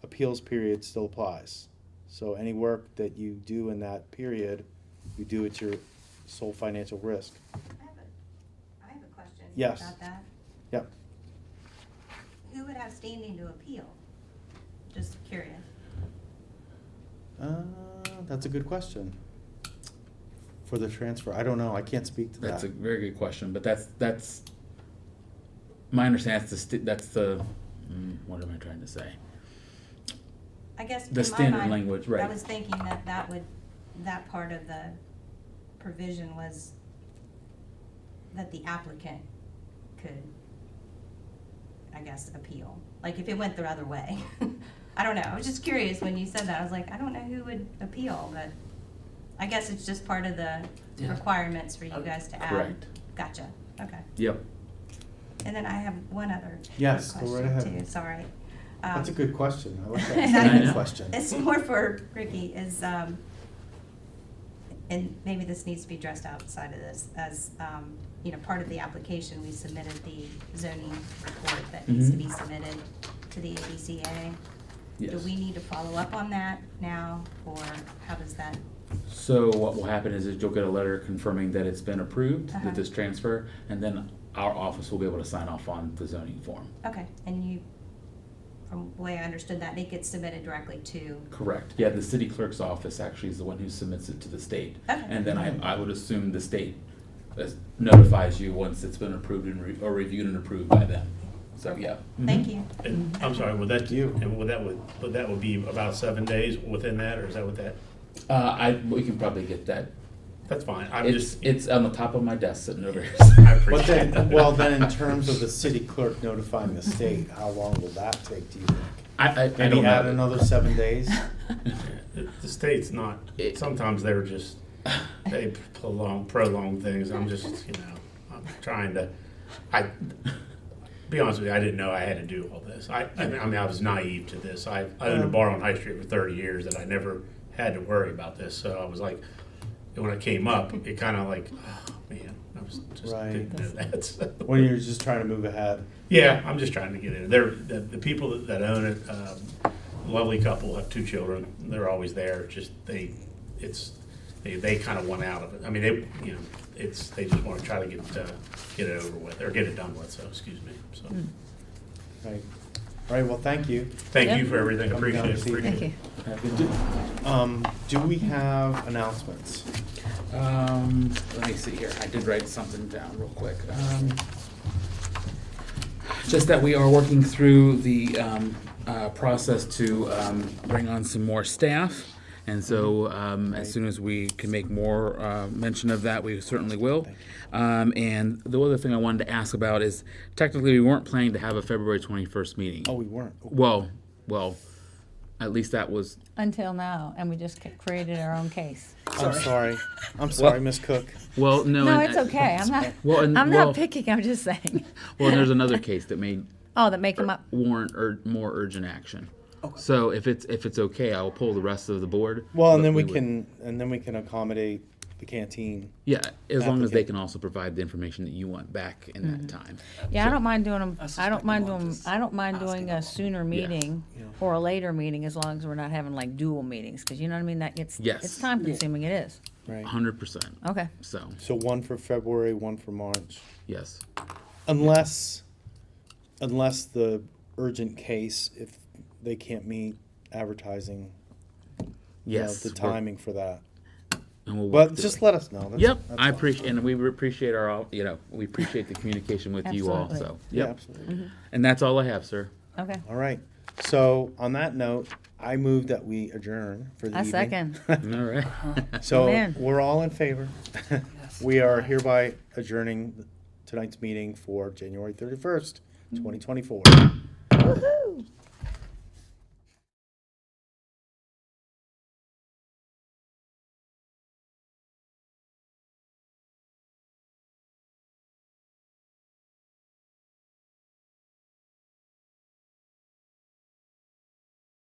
appeals period still applies. So any work that you do in that period, you do at your sole financial risk. I have a question Yes. about that. Yep. Who would have standing to appeal? Just curious. That's a good question. For the transfer, I don't know, I can't speak to that. That's a very good question, but that's my understanding. That's the what am I trying to say? I guess The in my standard mind, language, right. I was thinking that part of the provision was that the applicant could, I guess, appeal. Like if it went the other way. I don't know. I was just curious when you said that. I was like, I don't know who would appeal, but I guess it's just part of the requirements for you guys to add. Correct. Gotcha. Okay. Yep. And then I have one other Yes, go right question ahead. too. Sorry. That's a good question, I like that. Is That's a I good know. question. It's more for Ricky, and maybe this needs to be addressed outside of this, as, part of the application, we submitted the zoning report that needs to be submitted to the ABCA. Do Yes. we need to follow up on that now, or how does that? So what will happen is you'll get a letter confirming that it's been approved, Uh-huh. that this transfer, and then our office will be able to sign off on the zoning form. Okay, and you, from the way I understood that, it gets submitted directly to, Correct. Yeah, the city clerk's office actually is the one who submits it to the state. Okay. And then I would assume the state notifies you once it's been approved or reviewed and approved by them. So, yeah. thank you. And I'm sorry, would that, You. and would that be about 7 days within that, or is that what that? We can probably get that. That's fine, I'm It's, just, it's on the top of my desk sitting over here. I But appreciate then, that. well, then in terms of the city clerk notifying the state, how long will that take, do you think? I Maybe don't add know. another 7 days? The state's not, sometimes they're just, they prolong things, I'm just, I'm trying to, be honest with you, I didn't know I had to do all this. I mean, I was naive to this. I owned a bar on High Street for 30 years and I never had to worry about this, so I was like, when it came up, it kind of like, oh, man, I was just Right. didn't know that. So- When you're just trying to move ahead? Yeah, I'm just trying to get in. The people that own it, lovely couple, have 2 children. They're always there. Just they kind of want out of it. I mean, they just want to try to get it over with or get it done with. So excuse me. So Right. All right, well, thank you. thank Yeah. you for everything. Coming down Appreciate it. this evening. Appreciate Thank you. Do we have announcements? Let me see here. I did write something down real quick. Just that we are working through the process to bring on some more staff. And so as soon as we can make more mention of that, we certainly will. And the other thing I wanted to ask about is technically we weren't planning to have a February 21st meeting. Oh, we weren't. Well, At least that was. Until now, and we just created our own case. I'm sorry. I'm sorry, Miss Cook. Well, no. No, and it's okay. I'm not. Well, and, I'm well, not picking. I'm just saying. Well, and there's another case that may Oh, that make them up. warrant more urgent action. So if it's okay, I will pull the rest of the board. Well, and but then we would- can accommodate the canteen. Yeah, as long as they applicant. can also provide the information that you want back in that time. Yeah, I don't mind doing them. I I suspect don't mind they want doing. this I don't mind asking doing a about- sooner meeting or a later meeting, as long as we're not having like dual meetings, because you know what I mean. That gets. Yes. It's time consuming. It is. Right. 100%. Okay. So So one for February, one for March. yes, Unless the urgent case, if they can't meet advertising, yes. the we're- timing for that. and we'll work But through just it. let us know. That's- Yep, that's I fine. appreciate, and we appreciate we appreciate the communication with you all. Absolutely. So Yeah, yep, absolutely. and that's all I have, sir. Okay. All right. So on that note, I move that we adjourn for the I evening. second. All right. So Amen. we're all in favor. We are hereby adjourning tonight's meeting for January 31st, 2024. Woohoo!